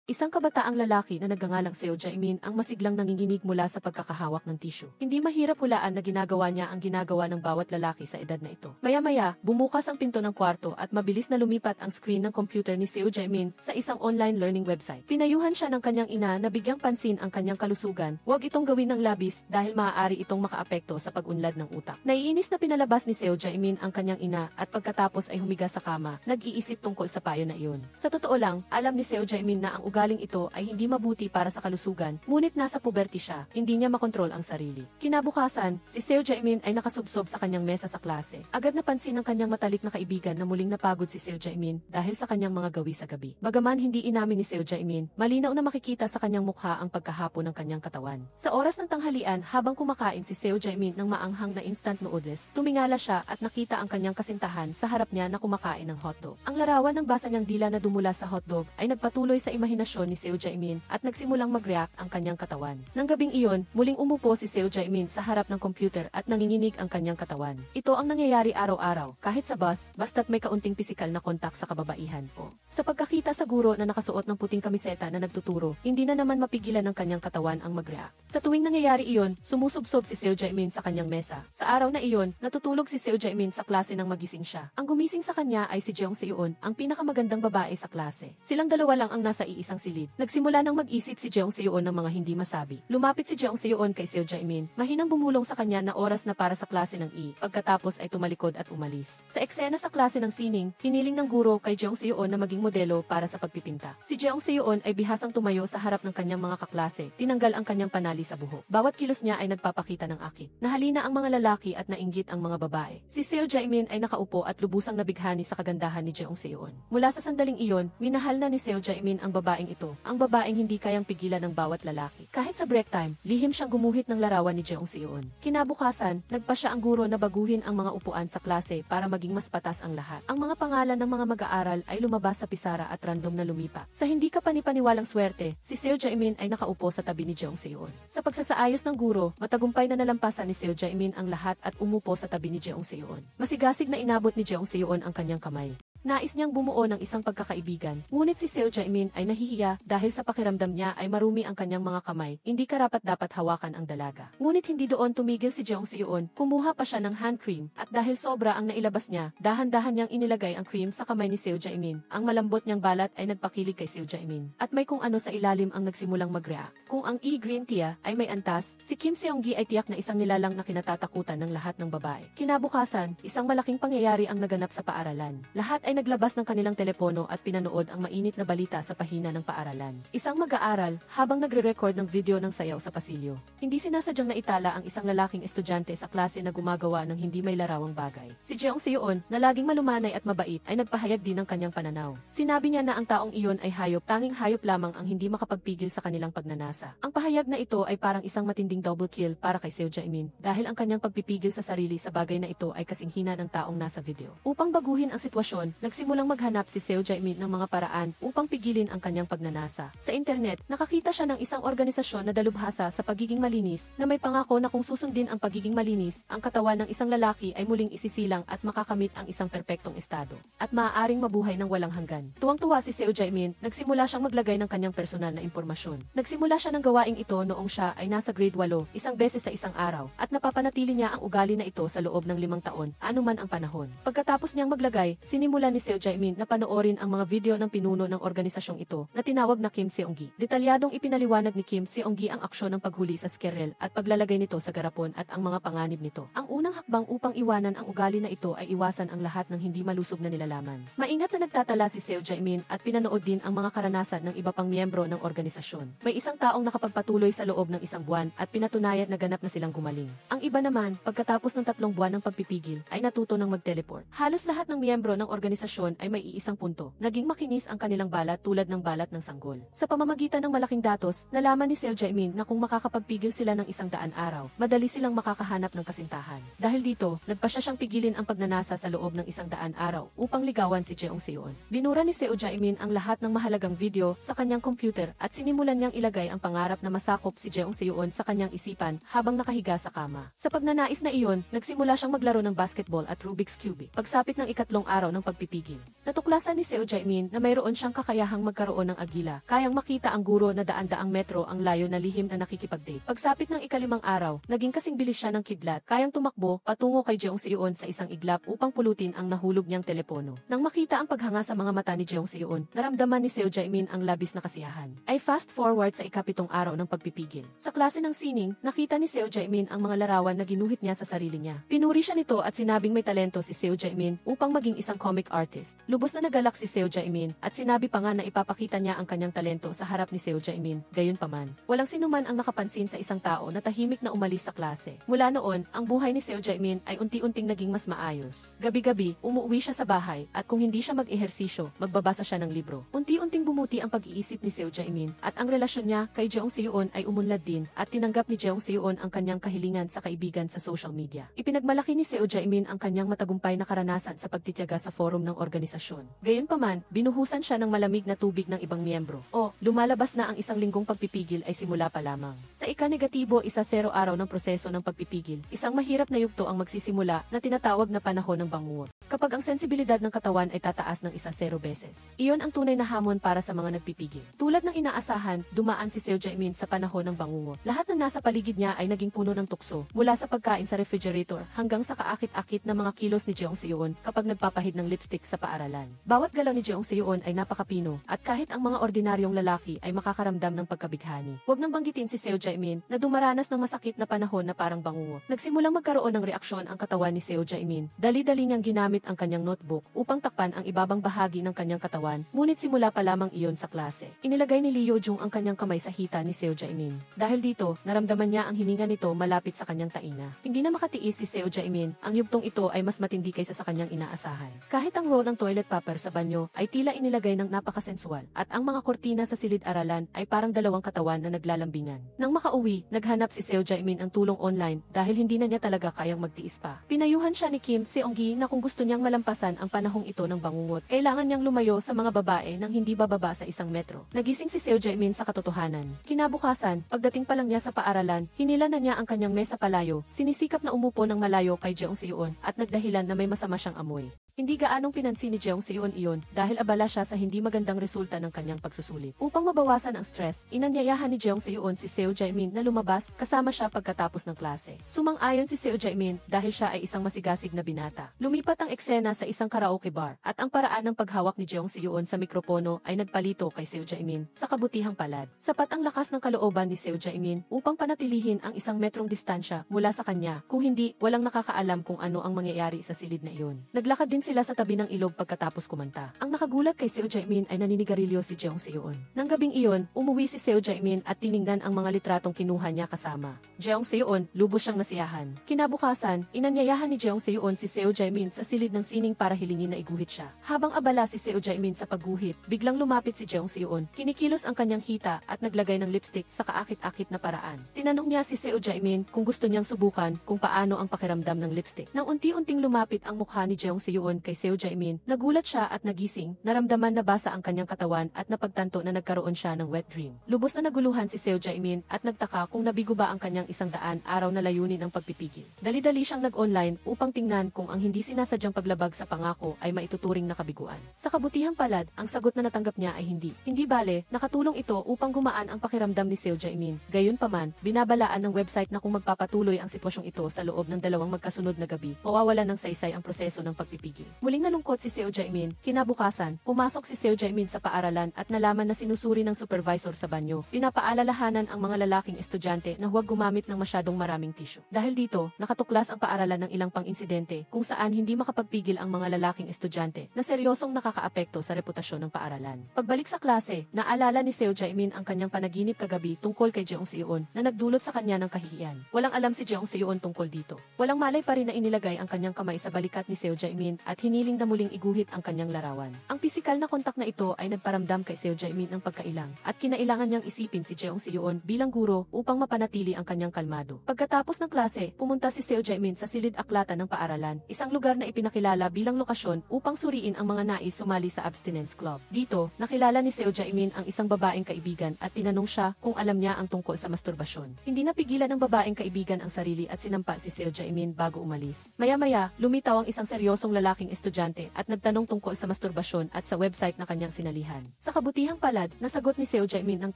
Isang kabataang lalaki na nagngangalang Seo Jae-min ang masiglang nanginginig mula sa pagkakahawak ng tissue. Hindi mahirap hulaan na ginagawa niya ang ginagawa ng bawat lalaki sa edad na ito. Maya-maya, bumukas ang pinto ng kwarto at mabilis na lumipat ang screen ng computer ni Seo Jae-min sa isang online learning website. Pinayuhan siya ng kanyang ina na bigyang pansin ang kanyang kalusugan. Huwag itong gawin ng labis dahil maaari itong makaapekto sa pag-unlad ng utak. Naiinis na pinalabas ni Seo Jae-min ang kanyang ina at pagkatapos ay humiga sa kama, nag-iisip tungkol sa payo na iyon. Sa totoo lang, alam ni Seo Jae-min na ang ugaling ito ay hindi mabuti para sa kalusugan, ngunit nasa puberty siya, hindi niya makontrol ang sarili. Kinabukasan, si Seo Jae-min ay nakasubsob sa kanyang mesa sa klase. Agad napansin ng kanyang matalik na kaibigan na muling napagod si Seo Jae-min dahil sa kanyang mga gawi sa gabi. Bagaman hindi inamin ni Seo Jae-min, malinaw na makikita sa kanyang mukha ang pagkahapon ng kanyang katawan. Sa oras ng tanghalian, habang kumakain si Seo Jae-min ng maanghang na instant noodles, tumingala siya at nakita ang kanyang kasintahan sa harap niya na kumakain ng hotdog. Ang larawan ng basa niyang dila na dumula sa hotdog ay nagpatuloy sa imahinasyon ni Seo Jae-min at nagsimulang mag-react ang kanyang katawan. Nang gabing iyon, muling umupo si Seo Jae-min sa harap ng computer at nanginginig ang kanyang katawan. Ito ang nangyayari araw-araw, kahit sa bus, basta't may kaunting pisikal na kontak sa kababaihan po. Sa pagkakita sa guro na nakasuot ng puting kamiseta na nagtuturo, hindi na naman mapigilan ng kanyang katawan ang mag-react. Sa tuwing nangyayari iyon, sumusubsob si Seo Jae-min sa kanyang mesa. Sa araw na iyon, natutulog si Seo Jae-min sa klase nang magising siya. Ang gumising sa kanya ay si Jeong Seo-eun, ang pinakamagandang babae sa klase. Silang dalawa lang ang nasa iisang silid. Nagsimula nang mag-isip si Jeong Seo-eun ng mga hindi masabi. Lumapit si Jeong Seo-eun kay Seo Jae-min, mahinang bumulong sa kanya na oras na para sa klase ng pagkatapos ay tumalikod at umalis. Sa eksena sa klase ng sining, hiniling ng guro kay Jeong Seo-eun na maging modelo para sa pagpipinta. Si Jeong Seo-eun ay bihasang tumayo sa harap ng kanyang mga kaklase, tinanggal ang kanyang panali sa buhok. Bawat kilos niya ay nagpapakita ng akit. Nahalina ang mga lalaki at nainggit ang mga babae. Si Seo Jae-min ay nakaupo at lubusang nabighani sa kagandahan ni Jeong Seo-eun. Mula sa sandaling iyon, minahal na ni Seo Jae-min ang babaeng ito, ang babaeng hindi kayang pigilan ng bawat lalaki. Kahit sa break time, lihim siyang gumuhit ng larawan ni Jeong Seo-eun. Kinabukasan, nagpa siya ang guro na baguhin ang mga upuan sa klase para maging mas patas ang lahat. Ang mga pangalan ng mga mag-aaral ay lumabas sa pisara at random na lumipa. Sa hindi kapanipaniwalang swerte, si Seo Jae-min ay nakaupo sa tabi ni Jeong Seo-eun. Sa pagsasaayos ng guro, matagumpay na nalampasan ni Seo Jae-min ang lahat at umupo sa tabi ni Jeong Seo-eun. Masigasig na inabot ni Jeong Seo-eun ang kanyang kamay. Nais niyang bumuo ng isang pagkakaibigan, ngunit si Seo Jae-min ay nahihiya dahil sa pakiramdam niya ay marumi ang kanyang mga kamay, hindi karapat-dapat hawakan ang dalaga. Ngunit hindi doon tumigil si Jeong Seo-eun, kumuha pa siya ng hand cream, at dahil sobra ang nailabas niya, dahan-dahan niyang inilagay ang cream sa kamay ni Seo Jae-min. Ang malambot niyang balat ay nagpakilig kay Seo Jae-min, at may kung ano sa ilalim ang nagsimulang mag-react. Kung ang green tea ay may antas, si Kim Seong-gi ay tiyak na isang nilalang na kinatatakutan ng lahat ng babae. Kinabukasan, isang malaking pangyayari ang naganap sa paaralan. Lahat ay naglabas ng kanilang telepono at pinanood ang mainit na balita sa pahina ng paaralan. Isang mag-aaral, habang nagre-record ng video ng sayaw sa pasilyo. Hindi sinasadyang naitala ang isang lalaking estudyante sa klase na gumagawa ng hindi may larawang bagay. Si Jeong Seo-eun, na laging malumanay at mabait, ay nagpahayag din ng kanyang pananaw. Sinabi niya na ang taong iyon ay hayop, tanging hayop lamang ang hindi makapagpigil sa kanilang pagnanasa. Ang pahayag na ito ay parang isang matinding double kill para kay Seo Jae-min, dahil ang kanyang pagpipigil sa sarili sa bagay na ito ay kasing hina ng taong nasa video. Upang baguhin ang sitwasyon, nagsimulang maghanap si Seo Jae-min ng mga paraan upang pigilin ang kanyang pagnanasa. Sa internet, nakakita siya ng isang organisasyon na dalubhasa sa pagiging malinis, na may pangako na kung susundin ang pagiging malinis, ang katawan ng isang lalaki ay muling isisilang at makakamit ang isang perpektong estado, at maaaring mabuhay ng walang hanggan. Tuwang-tuwa si Seo Jae-min, nagsimula siyang maglagay ng kanyang personal na impormasyon. Nagsimula siya ng gawaing ito noong siya ay nasa grade 8, isang beses sa isang araw, at napapanatili niya ang ugali na ito sa loob ng 5 taon, anuman ang panahon. Pagkatapos niyang maglagay, sinimula ni Seo Jae-min na panoorin ang mga video ng pinuno ng organisasyong ito na tinawag na Kim Seong-gi. Detalyadong ipinaliwanag ni Kim Seong-gi ang aksyon ng paghuli sa skerel at paglalagay nito sa garapon at ang mga panganib nito. Ang unang hakbang upang iwanan ang ugali na ito ay iwasan ang lahat ng hindi malusog na nilalaman. Maingat na nagtatala si Seo Jae-min at pinanood din ang mga karanasan ng iba pang miyembro ng organisasyon. May isang taong nakapagpatuloy sa loob ng 1 buwan at pinatunayan na ganap na silang gumaling. Ang iba naman, pagkatapos ng 3 buwan ng pagpipigil, ay natuto ng mag-teleport. Halos lahat ng miyembro ng organisasyon ay may iisang punto. Naging makinis ang kanilang balat tulad ng balat ng sanggol. Sa pamamagitan ng malaking datos, nalaman ni Seo Jae-min na kung makakapagpigil sila ng 100 araw, madali silang makakahanap ng kasintahan. Dahil dito, nagpasya siyang pigilin ang pagnanasa sa loob ng 100 araw upang ligawan si Jeong Seo-eun. Binura ni Seo Jae-min ang lahat ng mahalagang video sa kanyang computer at sinimulan niyang ilagay ang pangarap na masakop si Jeong Seo-eun sa kanyang isipan habang nakahiga sa kama. Sa pagnanais na iyon, nagsimula siyang maglaro ng basketball at Rubik's Cube. Pagsapit ng 3 araw ng pagpipigil, pagpipigil. Natuklasan ni Seo Jae-min na mayroon siyang kakayahang magkaroon ng agila, kayang makita ang guro na daan-daang metro ang layo na lihim na nakikipag-date. Pagsapit ng ikalimang araw, naging kasing bilis siya ng kidlat, kayang tumakbo patungo kay Jeong Seon sa isang iglap upang pulutin ang nahulog niyang telepono. Nang makita ang paghanga sa mga mata ni Jeong Seon, naramdaman ni Seo Jae-min ang labis na kasiyahan. Ay fast forward sa ikapitong araw ng pagpipigil. Sa klase ng sining, nakita ni Seo Jae-min ang mga larawan na ginuhit niya sa sarili niya. Pinuri siya nito at sinabing may talento si Seo Jae-min upang maging isang comic artist. Lubos na nagalak si Seo Jae-min at sinabi pa nga na ipapakita niya ang kanyang talento sa harap ni Seo Jae-min. Gayunpaman, walang sinuman ang nakapansin sa isang tao na tahimik na umalis sa klase. Mula noon, ang buhay ni Seo Jae-min ay unti-unting naging mas maayos. Gabi-gabi, umuwi siya sa bahay at kung hindi siya mag-ehersisyo, magbabasa siya ng libro. Unti-unting bumuti ang pag-iisip ni Seo Jae-min at ang relasyon niya kay Jeong Seon ay umunlad din at tinanggap ni Jeong Seon ang kanyang kahilingan sa kaibigan sa social media. Ipinagmalaki ni Seo Jae-min ang kanyang matagumpay na karanasan sa pagtitiyaga sa forum ng organisasyon. Gayunpaman, binuhusan siya ng malamig na tubig ng ibang miyembro. Lumalabas na ang isang linggong pagpipigil ay simula pa lamang. Sa ika-negatibo, 1-0 araw ng proseso ng pagpipigil, isang mahirap na yugto ang magsisimula na tinatawag na panahon ng bangungot. Kapag ang sensibilidad ng katawan ay tataas ng 1-0 beses, iyon ang tunay na hamon para sa mga nagpipigil. Tulad ng inaasahan, dumaan si Seo Jae-min sa panahon ng bangungot. Lahat ng nasa paligid niya ay naging puno ng tukso, mula sa pagkain sa refrigerator hanggang sa kaakit-akit na mga kilos ni Jeong Seon kapag nagpapahid ng lipstick sa paaralan. Bawat galaw ni Jeong Seon ay napakapino at kahit ang mga ordinaryong lalaki ay makakaramdam ng pagkabighani. Huwag nang banggitin si Seo Jae-min na dumaranas ng masakit na panahon na parang bangungot. Nagsimulang magkaroon ng reaksyon ang katawan ni Seo Jae-min. Dali-dali niyang ginamit ang kanyang notebook upang takpan ang ibabang bahagi ng kanyang katawan, ngunit simula pa lamang iyon sa klase. Inilagay ni Lee Yo-jung ang kanyang kamay sa hita ni Seo Jae-min. Dahil dito, naramdaman niya ang hininga nito malapit sa kanyang tainga. Hindi na makatiis si Seo Jae-min, ang yugtong ito ay mas matindi kaysa sa kanyang inaasahan. Kahit ang roll ng toilet paper sa banyo ay tila inilagay ng napakasensual, at ang mga kortina sa silid-aralan ay parang dalawang katawan na naglalambingan. Nang makauwi, naghanap si Seo Jae-min ang tulong online dahil hindi na niya talaga kayang magtiis pa. Pinayuhan siya ni Kim Seong-gi na kung gusto niyang malampasan ang panahong ito ng bangungot, kailangan niyang lumayo sa mga babae nang hindi bababa sa 1 metro. Nagising si Seo Jae-min sa katotohanan. Kinabukasan, pagdating pa lang niya sa paaralan, hinila na niya ang kanyang mesa palayo, sinisikap na umupo ng malayo kay Jeong Seon at nagdahilan na may masama siyang amoy. Hindi gaanong pinansin ni Jeong Seon iyon dahil abala siya sa hindi magandang resulta ng kanyang pagsusulit. Upang mabawasan ang stress, inanyayahan ni Jeong Seon si Seo Jae-min na lumabas kasama siya pagkatapos ng klase. Sumang-ayon si Seo Jae-min dahil siya ay isang masigasig na binata. Lumipat ang eksena sa isang karaoke bar at ang paraan ng paghawak ni Jeong Seon sa mikropono ay nagpalito kay Seo Jae-min sa kabutihang palad. Sapat ang lakas ng kalooban ni Seo Jae-min upang panatilihin ang 1 metrong distansya mula sa kanya, kung hindi, walang nakakaalam kung ano ang mangyayari sa silid na iyon. Naglakad din sila sa tabi ng ilog pagkatapos kumanta. Ang nakagulat kay Seo Jae-min ay naninigarilyo si Jeong Seon. Nang gabing iyon, umuwi si Seo Jae-min at tiningnan ang mga litratong kinuha niya kasama. Jeong Seon, lubos siyang nasiyahan. Kinabukasan, inanyayahan ni Jeong Seon si Seo Jae-min sa silid ng sining para hilingin na iguhit siya. Habang abala si Seo Jae-min sa pagguhit, biglang lumapit si Jeong Seon. Kinikilos ang kanyang hita at naglagay ng lipstick sa kaakit-akit na paraan. Tinanong niya si Seo Jae-min kung gusto niyang subukan kung paano ang pakiramdam ng lipstick. Nang unti-unting lumapit ang mukha ni Jeong Seon kay Seo Jae-min, nagulat siya at nagising, naramdaman na basa ang kanyang katawan at napagtanto na nagkaroon siya ng wet dream. Lubos na naguluhan si Seo Jae-min at nagtaka kung nabigo ba ang kanyang 100 araw na layunin ng pagpipigil. Dali-dali siyang nag-online upang tingnan kung ang hindi sinasadyang paglabag sa pangako ay maituturing na kabiguan. Sa kabutihang palad, ang sagot na natanggap niya ay hindi. Hindi bale, nakatulong ito upang gumaan ang pakiramdam ni Seo Jae-min. Gayunpaman, binabalaan ng website na kung magpapatuloy ang sitwasyong ito sa loob ng 2 magkasunod na gabi, mawawalan ng saysay ang proseso ng pagpipigil. Muling nalungkot si Seo Jae-min. Kinabukasan, pumasok si Seo Jae-min sa paaralan at nalaman na sinusuri ng supervisor sa banyo. Pinapaalalahanan ang mga lalaking estudyante na huwag gumamit ng masyadong maraming tissue. Dahil dito, nakatuklas ang paaralan ng ilang pang-insidente kung saan hindi makapagpigil ang mga lalaking estudyante na seryosong nakakaapekto sa reputasyon ng paaralan. Pagbalik sa klase, naalala ni Seo Jae-min ang kanyang panaginip kagabi tungkol kay Jeong Seon na nagdulot sa kanya ng kahihiyan. Walang alam si Jeong Seon tungkol dito. Walang malay pa rin na inilagay ang kanyang kamay sa balikat ni Seo Jae-min at hiniling na muling iguhit ang kanyang larawan. Ang pisikal na kontak na ito ay nagparamdam kay Seo Jae-min ng pagkailang at kinailangan niyang isipin si Jeong Seon bilang guro upang mapanatili ang kanyang kalmado. Pagkatapos ng klase, pumunta si Seo Jae-min sa silid-aklatan ng paaralan, isang lugar na ipinakilala bilang lokasyon upang suriin ang mga nais sumali sa abstinence club. Dito, nakilala ni Seo Jae-min ang isang babaeng kaibigan at tinanong siya kung alam niya ang tungkol sa masturbasyon. Hindi napigilan ng babaeng kaibigan ang sarili at sinampa si Seo Jae-min bago umalis. Maya-maya, lumitaw ang isang seryosong lalaking estudyante presidente at nagtanong tungkol sa masturbasyon at sa website na kanyang sinalihan. Sa kabutihang palad, nasagot ni Seo Jae-min ng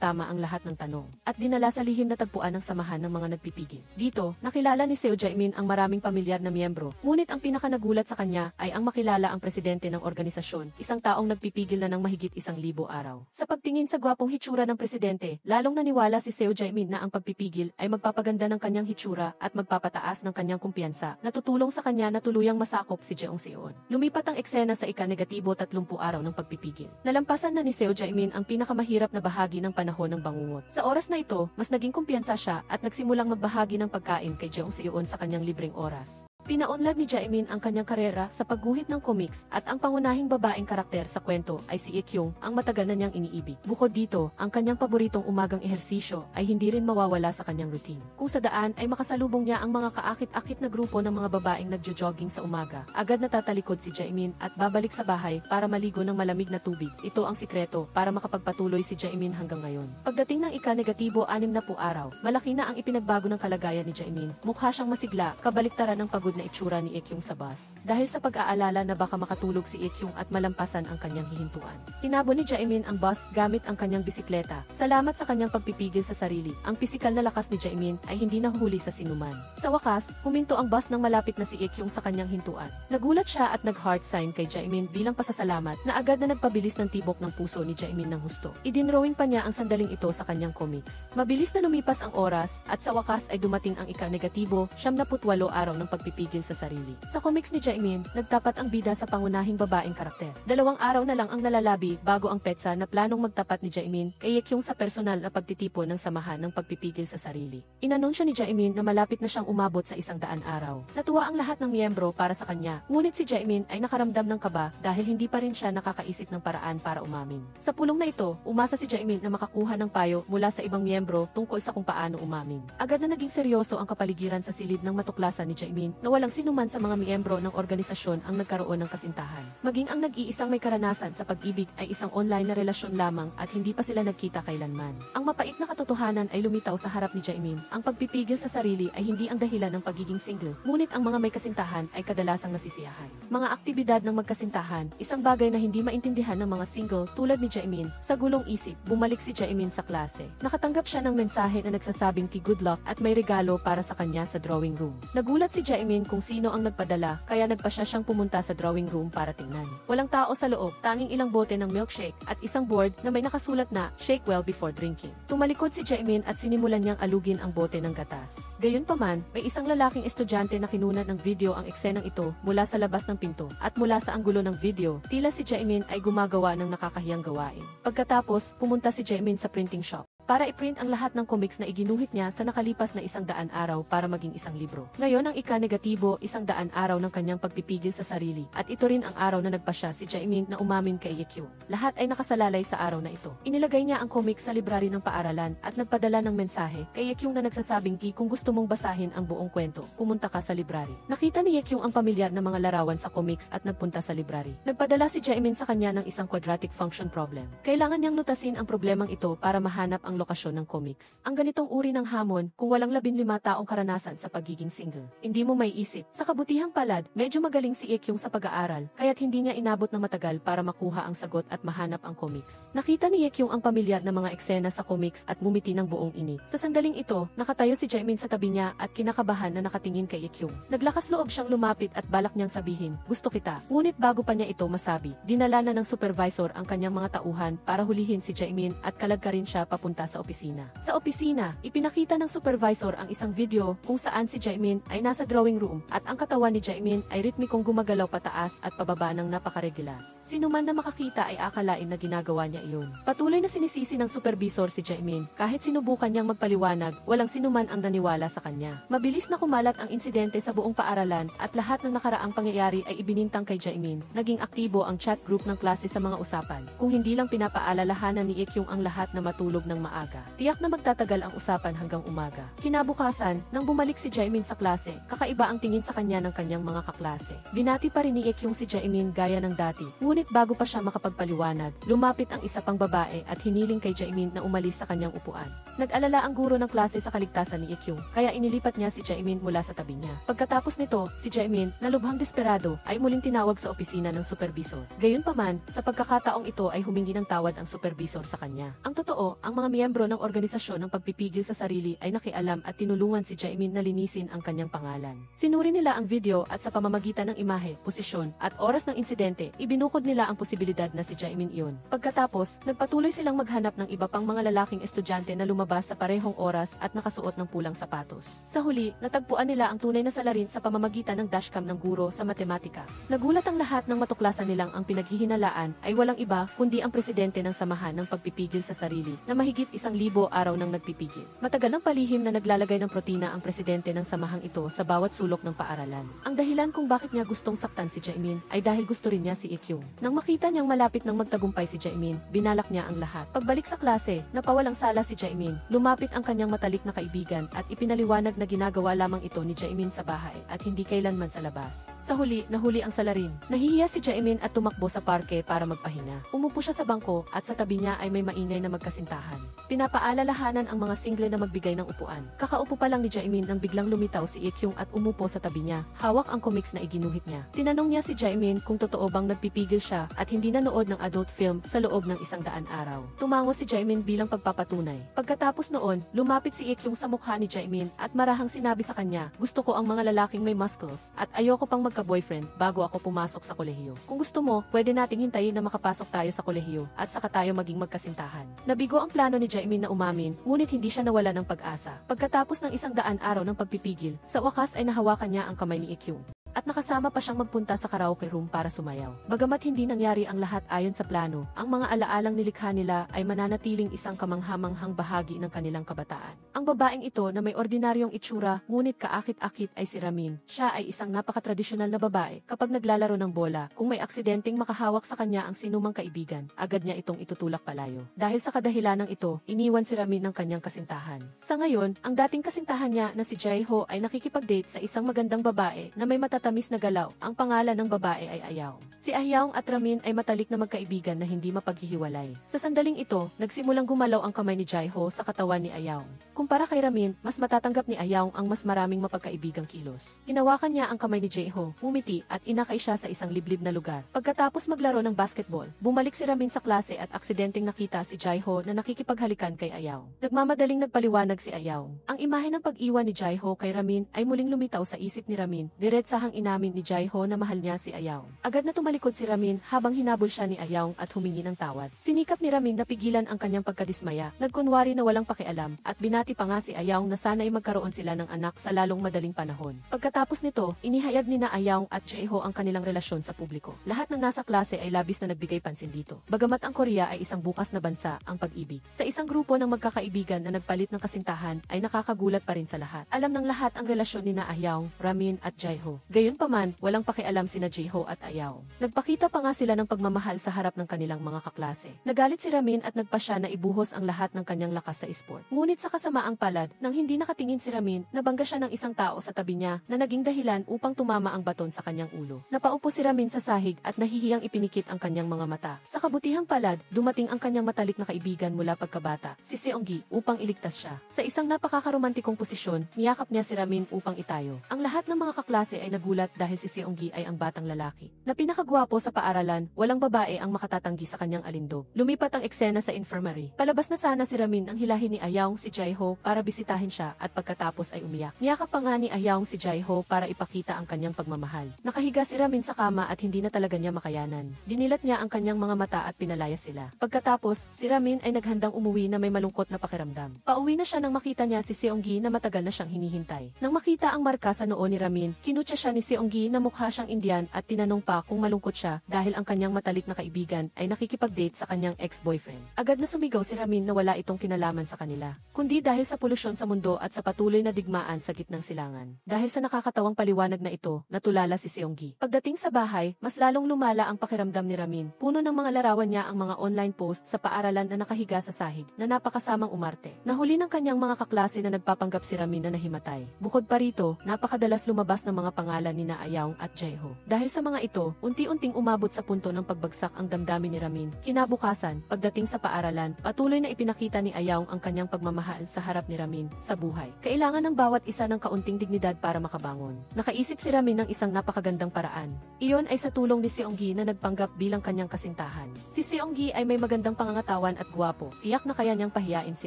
tama ang lahat ng tanong at dinala sa lihim na tagpuan ng samahan ng mga nagpipigil. Dito, nakilala ni Seo Jae-min ang maraming pamilyar na miyembro, ngunit ang pinakanagulat sa kanya ay ang makilala ang presidente ng organisasyon, isang taong nagpipigil na ng mahigit 1,000 araw. Sa pagtingin sa gwapong hitsura ng presidente, lalong naniwala si Seo Jae-min na ang pagpipigil ay magpapaganda ng kanyang hitsura at magpapataas ng kanyang kumpiyansa, na tutulong sa kanya na tuluyang masakop si Jeong Seon. Lumipat ang eksena sa ika-negatibo 30 araw ng pagpipigil. Nalampasan na ni Seo Jae-min ang pinakamahirap na bahagi ng panahon ng bangungot. Sa oras na ito, mas naging kumpiyansa siya at nagsimulang magbahagi ng pagkain kay Jeong Seon sa kanyang libreng oras. Pinaunlad ni Jae-min ang kanyang karera sa pagguhit ng comics at ang pangunahing babaeng karakter sa kwento ay si Hye-kyung, ang matagal na niyang iniibig. Bukod dito, ang kanyang paboritong umagang ehersisyo ay hindi rin mawawala sa kanyang routine. Kung sa daan ay makasalubong niya ang mga kaakit-akit na grupo ng mga babaeng nagjo-jogging sa umaga, agad natatalikod si Jae-min at babalik sa bahay para maligo ng malamig na tubig. Ito ang sikreto para makapagpatuloy si Jae-min hanggang ngayon. Pagdating ng ika-negatibo 60 araw, malaki na ang ipinagbago ng kalagayan ni Jae-min. Mukha siyang masigla, kabaliktaran ng pagod na itsura ni Hye-kyung sa bus. Dahil sa pag-aalala na baka makatulog si Hye-kyung at malampasan ang kanyang hihintuan. Tinabo ni Jae-min ang bus gamit ang kanyang bisikleta. Salamat sa kanyang pagpipigil sa sarili, ang pisikal na lakas ni Jae-min ay hindi nahuli sa sinuman. Sa wakas, huminto ang bus nang malapit na si Hye-kyung sa kanyang hintuan. Nagulat siya at nag-heart sign kay Jae-min bilang pasasalamat, na agad na nagpabilis ng tibok ng puso ni Jae-min ng husto. Idinrowing pa niya ang sandaling ito sa kanyang comics. Mabilis na lumipas ang oras at sa wakas ay dumating ang ika-negatibo 78 araw ng pagpipigil sa sarili. Sa comics ni Jae-min, nagtapat ang bida sa pangunahing babaeng karakter. 2 araw na lang ang nalalabi bago ang petsa na planong magtapat ni Jae-min kay Hye-kyung sa personal na pagtitipon ng samahan ng pagpipigil sa sarili. Inanunsyo ni Jae-min na malapit na siyang umabot sa 100 araw. Natuwa ang lahat ng miyembro para sa kanya, ngunit si Jae-min ay nakaramdam ng kaba dahil hindi pa rin siya nakakaisip ng paraan para umamin. Sa pulong na ito, umasa si Jae-min na makakuha ng payo mula sa ibang miyembro tungkol sa kung paano umamin. Agad na naging seryoso ang kapaligiran sa silid ng matuklasan ni Jae-min na walang sinuman sa mga miyembro ng organisasyon ang nagkaroon ng kasintahan. Maging ang nag-iisang may karanasan sa pag-ibig ay isang online na relasyon lamang at hindi pa sila nagkita kailanman. Ang mapait na katotohanan ay lumitaw sa harap ni Jae-min. Ang pagpipigil sa sarili ay hindi ang dahilan ng pagiging single, ngunit ang mga may kasintahan ay kadalasang nasisiyahan. Mga aktibidad ng magkasintahan, isang bagay na hindi maintindihan ng mga single tulad ni Jae-min. Sa gulong isip, bumalik si Jae-min sa klase. Nakatanggap siya ng mensahe na nagsasabing good luck at may regalo para sa kanya sa drawing room. Nagulat si Jae-min kung sino ang nagpadala, kaya nagpasya siyang pumunta sa drawing room para tingnan. Walang tao sa loob, tanging ilang bote ng milkshake at isang board na may nakasulat na "Shake well before drinking." Tumalikod si Jae-min at sinimulan niyang alugin ang bote ng gatas. Gayunpaman, may isang lalaking estudyante na kinunan ng video ang eksenang ito mula sa labas ng pinto, at mula sa anggulo ng video, tila si Jae-min ay gumagawa ng nakakahiyang gawain. Pagkatapos, pumunta si Jae-min sa printing shop para i-print ang lahat ng comics na iginuhit niya sa nakalipas na 100 araw para maging isang libro. Ngayon ang ika-negatibo 100 araw ng kanyang pagpipigil sa sarili, at ito rin ang araw na nagpasya si Jae-min na umamin kay Hye-kyung. Lahat ay nakasalalay sa araw na ito. Inilagay niya ang comics sa library ng paaralan at nagpadala ng mensahe kay Hye-kyung na nagsasabing kung gusto mong basahin ang buong kwento, pumunta ka sa library. Nakita ni Hye-kyung ang pamilyar na mga larawan sa comics at nagpunta sa library. Nagpadala si Jae-min sa kanya ng isang quadratic function problem. Kailangan niyang lutasin ang problemang ito para mahanap ang lokasyon ng comics. Ang ganitong uri ng hamon, kung walang 15 taong karanasan sa pagiging single, hindi mo maiisip. Sa kabutihang palad, medyo magaling si Hye-kyung sa pag-aaral, kaya't hindi niya inabot ng matagal para makuha ang sagot at mahanap ang comics. Nakita ni Hye-kyung ang pamilyar na mga eksena sa comics at ngumiti ng buong init. Sa sandaling ito, nakatayo si Jae-min sa tabi niya at kinakabahan na nakatingin kay Hye-kyung. Naglakas loob siyang lumapit at balak niyang sabihin, "Gusto kita." Ngunit bago pa niya ito masabi, dinala na ng supervisor ang kanyang mga tauhan para hulihin si Jae-min at kalagkarin siya papunta sa opisina. Sa opisina, ipinakita ng supervisor ang isang video kung saan si Jae-min ay nasa drawing room at ang katawan ni Jae-min ay ritmikong gumagalaw pataas at pababa ng napakaregular. Sino man na makakita ay akalain na ginagawa niya iyon. Patuloy na sinisisi ng supervisor si Jae-min. Kahit sinubukan niyang magpaliwanag, walang sinuman ang naniwala sa kanya. Mabilis na kumalat ang insidente sa buong paaralan at lahat ng nakaraang pangyayari ay ibinintang kay Jae-min. Naging aktibo ang chat group ng klase sa mga usapan. Kung hindi lang pinapaalalahanan ni Hye-kyung ang lahat na matulog ng maaga. Tiyak na magtatagal ang usapan hanggang umaga. Kinabukasan, nang bumalik si Jaemin sa klase, kakaiba ang tingin sa kanya ng kanyang mga kaklase. Binati pa rin ni Ekyung si Jaemin gaya ng dati, ngunit bago pa siya makapagpaliwanag, lumapit ang isa pang babae at hiniling kay Jaemin na umalis sa kanyang upuan. Nag-alala ang guro ng klase sa kaligtasan ni Ekyung, kaya inilipat niya si Jaemin mula sa tabi niya. Pagkatapos nito, si Jaemin, na lubhang desperado, ay muling tinawag sa opisina ng supervisor. Gayunpaman, sa pagkakataong ito ay humingi ng tawad ang supervisor sa kanya. Ang totoo, ang mga miyembro ng organisasyon ng pagpipigil sa sarili ay nakialam at tinulungan si Jaemin na linisin ang kanyang pangalan. Sinuri nila ang video at sa pamamagitan ng imahe, posisyon, at oras ng insidente, ibinukod nila ang posibilidad na si Jaemin iyon. Pagkatapos, nagpatuloy silang maghanap ng iba pang mga lalaking estudyante na lumabas sa parehong oras at nakasuot ng pulang sapatos. Sa huli, natagpuan nila ang tunay na salarin sa pamamagitan ng dashcam ng guro sa matematika. Nagulat ang lahat ng matuklasan nilang ang pinaghihinalaan ay walang iba kundi ang presidente ng samahan ng pagpipigil sa sarili na mahigit 1,000 araw nang nagpipigil. Matagal ng palihim na naglalagay ng protina ang presidente ng samahang ito sa bawat sulok ng paaralan. Ang dahilan kung bakit niya gustong saktan si Jaemin ay dahil gusto rin niya si Ekyung. Nang makita niyang malapit nang magtagumpay si Jaemin, binalak niya ang lahat. Pagbalik sa klase, napawalang sala si Jaemin, lumapit ang kanyang matalik na kaibigan at ipinaliwanag na ginagawa lamang ito ni Jaemin sa bahay at hindi kailanman sa labas. Sa huli, nahuli ang salarin. Nahihiya si Jaemin at tumakbo sa parke para magpahinga. Umupo siya sa bangko at sa tabi niya ay may maingay na magkasintahan. Pinapaalalahanan ang mga single na magbigay ng upuan. Kakaupo pa lang ni Jaemin nang biglang lumitaw si Ekyung at umupo sa tabi niya, hawak ang comics na iginuhit niya. Tinanong niya si Jaemin kung totoo bang nagpipigil siya at hindi nanood ng adult film sa loob ng 100 araw. Tumango si Jaemin bilang pagpapatunay. Pagkatapos noon, lumapit si Ekyung sa mukha ni Jaemin at marahang sinabi sa kanya, gusto ko ang mga lalaking may muscles at ayoko pang magka-boyfriend bago ako pumasok sa kolehiyo. Kung gusto mo, pwede nating hintayin na makapasok tayo sa kolehiyo at saka tayo maging magkasintahan. Nabigo ang plano ni Jaemin na umamin, ngunit hindi siya nawala ng pag-asa. Pagkatapos ng 100 araw ng pagpipigil, sa wakas ay nahawakan niya ang kamay ni Ekyung. At nakasama pa siyang magpunta sa karaoke room para sumayaw. Bagamat hindi nangyari ang lahat ayon sa plano, ang mga alaalang nilikha nila ay mananatiling isang kamanghamanghang bahagi ng kanilang kabataan. Ang babaeng ito na may ordinaryong itsura, ngunit kaakit-akit ay si Ramin. Siya ay isang napakatradisyonal na babae. Kapag naglalaro ng bola, kung may aksidenteng makahawak sa kanya ang sinumang kaibigan, agad niya itong itutulak palayo. Dahil sa kadahilanang ito, iniwan si Ramin ng kanyang kasintahan. Sa ngayon, ang dating kasintahan niya na si Jae-ho ay nakikipag-date sa isang magandang babae na may matatamis na galaw. Ang pangalan ng babae ay Ayaw. Si Ayaw at Ramin ay matalik na magkaibigan na hindi mapaghihiwalay. Sa sandaling ito, nagsimulang gumalaw ang kamay ni Jae-ho sa katawan ni Ayaw. Kumpara kay Ramin, mas matatanggap ni Ayaw ang mas maraming mapagkaibigang kilos. Hinawakan niya ang kamay ni Jae-ho, umiti at inakay siya sa isang liblib na lugar. Pagkatapos maglaro ng basketball, bumalik si Ramin sa klase at aksidenteng nakita si Jae-ho na nakikipaghalikan kay Ayaw. Nagmamadaling nagpaliwanag si Ayaw. Ang imahe ng pag-iwan ni Jae-ho kay Ramin ay muling lumitaw sa isip ni Ramin. Diretsahang inamin ni Jae-ho na mahal niya si Ayaw. Agad na tumalikod si Ramin habang hinabol siya ni Ayaw at humingi ng tawad. Sinikap ni Ramin na pigilan ang kanyang pagkadismaya, nagkunwari na walang pakialam at binati pa nga si Ayaw na sana'y magkaroon sila ng anak sa lalong madaling panahon. Pagkatapos nito, inihayag ni na Ayaw at Jae-ho ang kanilang relasyon sa publiko. Lahat ng nasa klase ay labis na nagbigay pansin dito. Bagamat ang Korea ay isang bukas na bansa, ang pag-ibig sa isang grupo ng magkakaibigan na nagpalit ng kasintahan ay nakakagulat pa rin sa lahat. Alam ng lahat ang relasyon ni na Ayaw, Ramin at Jae-ho. Gayunpaman, walang pakialam sina Jae-ho at Ayaw. Nagpakita pa nga sila ng pagmamahal sa harap ng kanilang mga kaklase. Nagalit si Ramin at nagpasya na ibuhos ang lahat ng kanyang lakas sa sport. Ngunit sa kasamaang palad, nang hindi nakatingin si Ramin, nabangga siya ng isang tao sa tabi niya na naging dahilan upang tumama ang baton sa kanyang ulo. Napaupo si Ramin sa sahig at nahihiyang ipinikit ang kanyang mga mata. Sa kabutihang palad, dumating ang kanyang matalik na kaibigan mula pagkabata, si Seonggi, upang iligtas siya. Sa isang napakakaromantikong posisyon, niyakap niya si Ramin upang itayo. Ang lahat ng mga kaklase ay nagulat dahil si Seonggi ay ang batang lalaki na pinakagwapo sa paaralan, walang babae ang makatatanggi sa kanyang alindog. Lumipat ang eksena sa infirmary. Palabas na sana si Ramin ang hilahin ni Ayaw si Jae-ho para bisitahin siya at pagkatapos ay umiyak. Niyakap pa nga ni Ayaw si Jae-ho para ipakita ang kanyang pagmamahal. Nakahiga si Ramin sa kama at hindi na talaga niya makayanan. Dinilat niya ang kanyang mga mata at pinalaya sila. Pagkatapos, si Ramin ay naghandang umuwi na may malungkot na pakiramdam. Pauwi na siya nang makita niya si Seonggi na matagal na siyang hinihintay. Nang makita ang marka sa noo ni Ramin, kinutya siya ni ni Seonggi na mukha siyang Indian at tinanong pa kung malungkot siya dahil ang kanyang matalik na kaibigan ay nakikipag-date sa kanyang ex-boyfriend. Agad na sumigaw si Ramin na wala itong kinalaman sa kanila, kundi dahil sa polusyon sa mundo at sa patuloy na digmaan sa gitnang silangan. Dahil sa nakakatawang paliwanag na ito, natulala si Seonggi. Pagdating sa bahay, mas lalong lumala ang pakiramdam ni Ramin. Puno ng mga larawan niya ang mga online post sa paaralan na nakahiga sa sahig, na napakasamang umarte. Nahuli ng kanyang mga kaklase na nagpapanggap si Ramin na nahimatay. Bukod pa rito, napakadalas lumabas ng mga pangalan ni Ayaw at Jaeho. Dahil sa mga ito, unti-unting umabot sa punto ng pagbagsak ang damdamin ni Ramin. Kinabukasan, pagdating sa paaralan, patuloy na ipinakita ni Ayaw ang kanyang pagmamahal sa harap ni Ramin sa buhay. Kailangan ng bawat isa ng kaunting dignidad para makabangon. Nakaisip si Ramin ng isang napakagandang paraan. Iyon ay sa tulong ni Seonggi na nagpanggap bilang kanyang kasintahan. Si Seonggi ay may magandang pangangatawan at gwapo. Tiyak na kaya niyang pahiyain si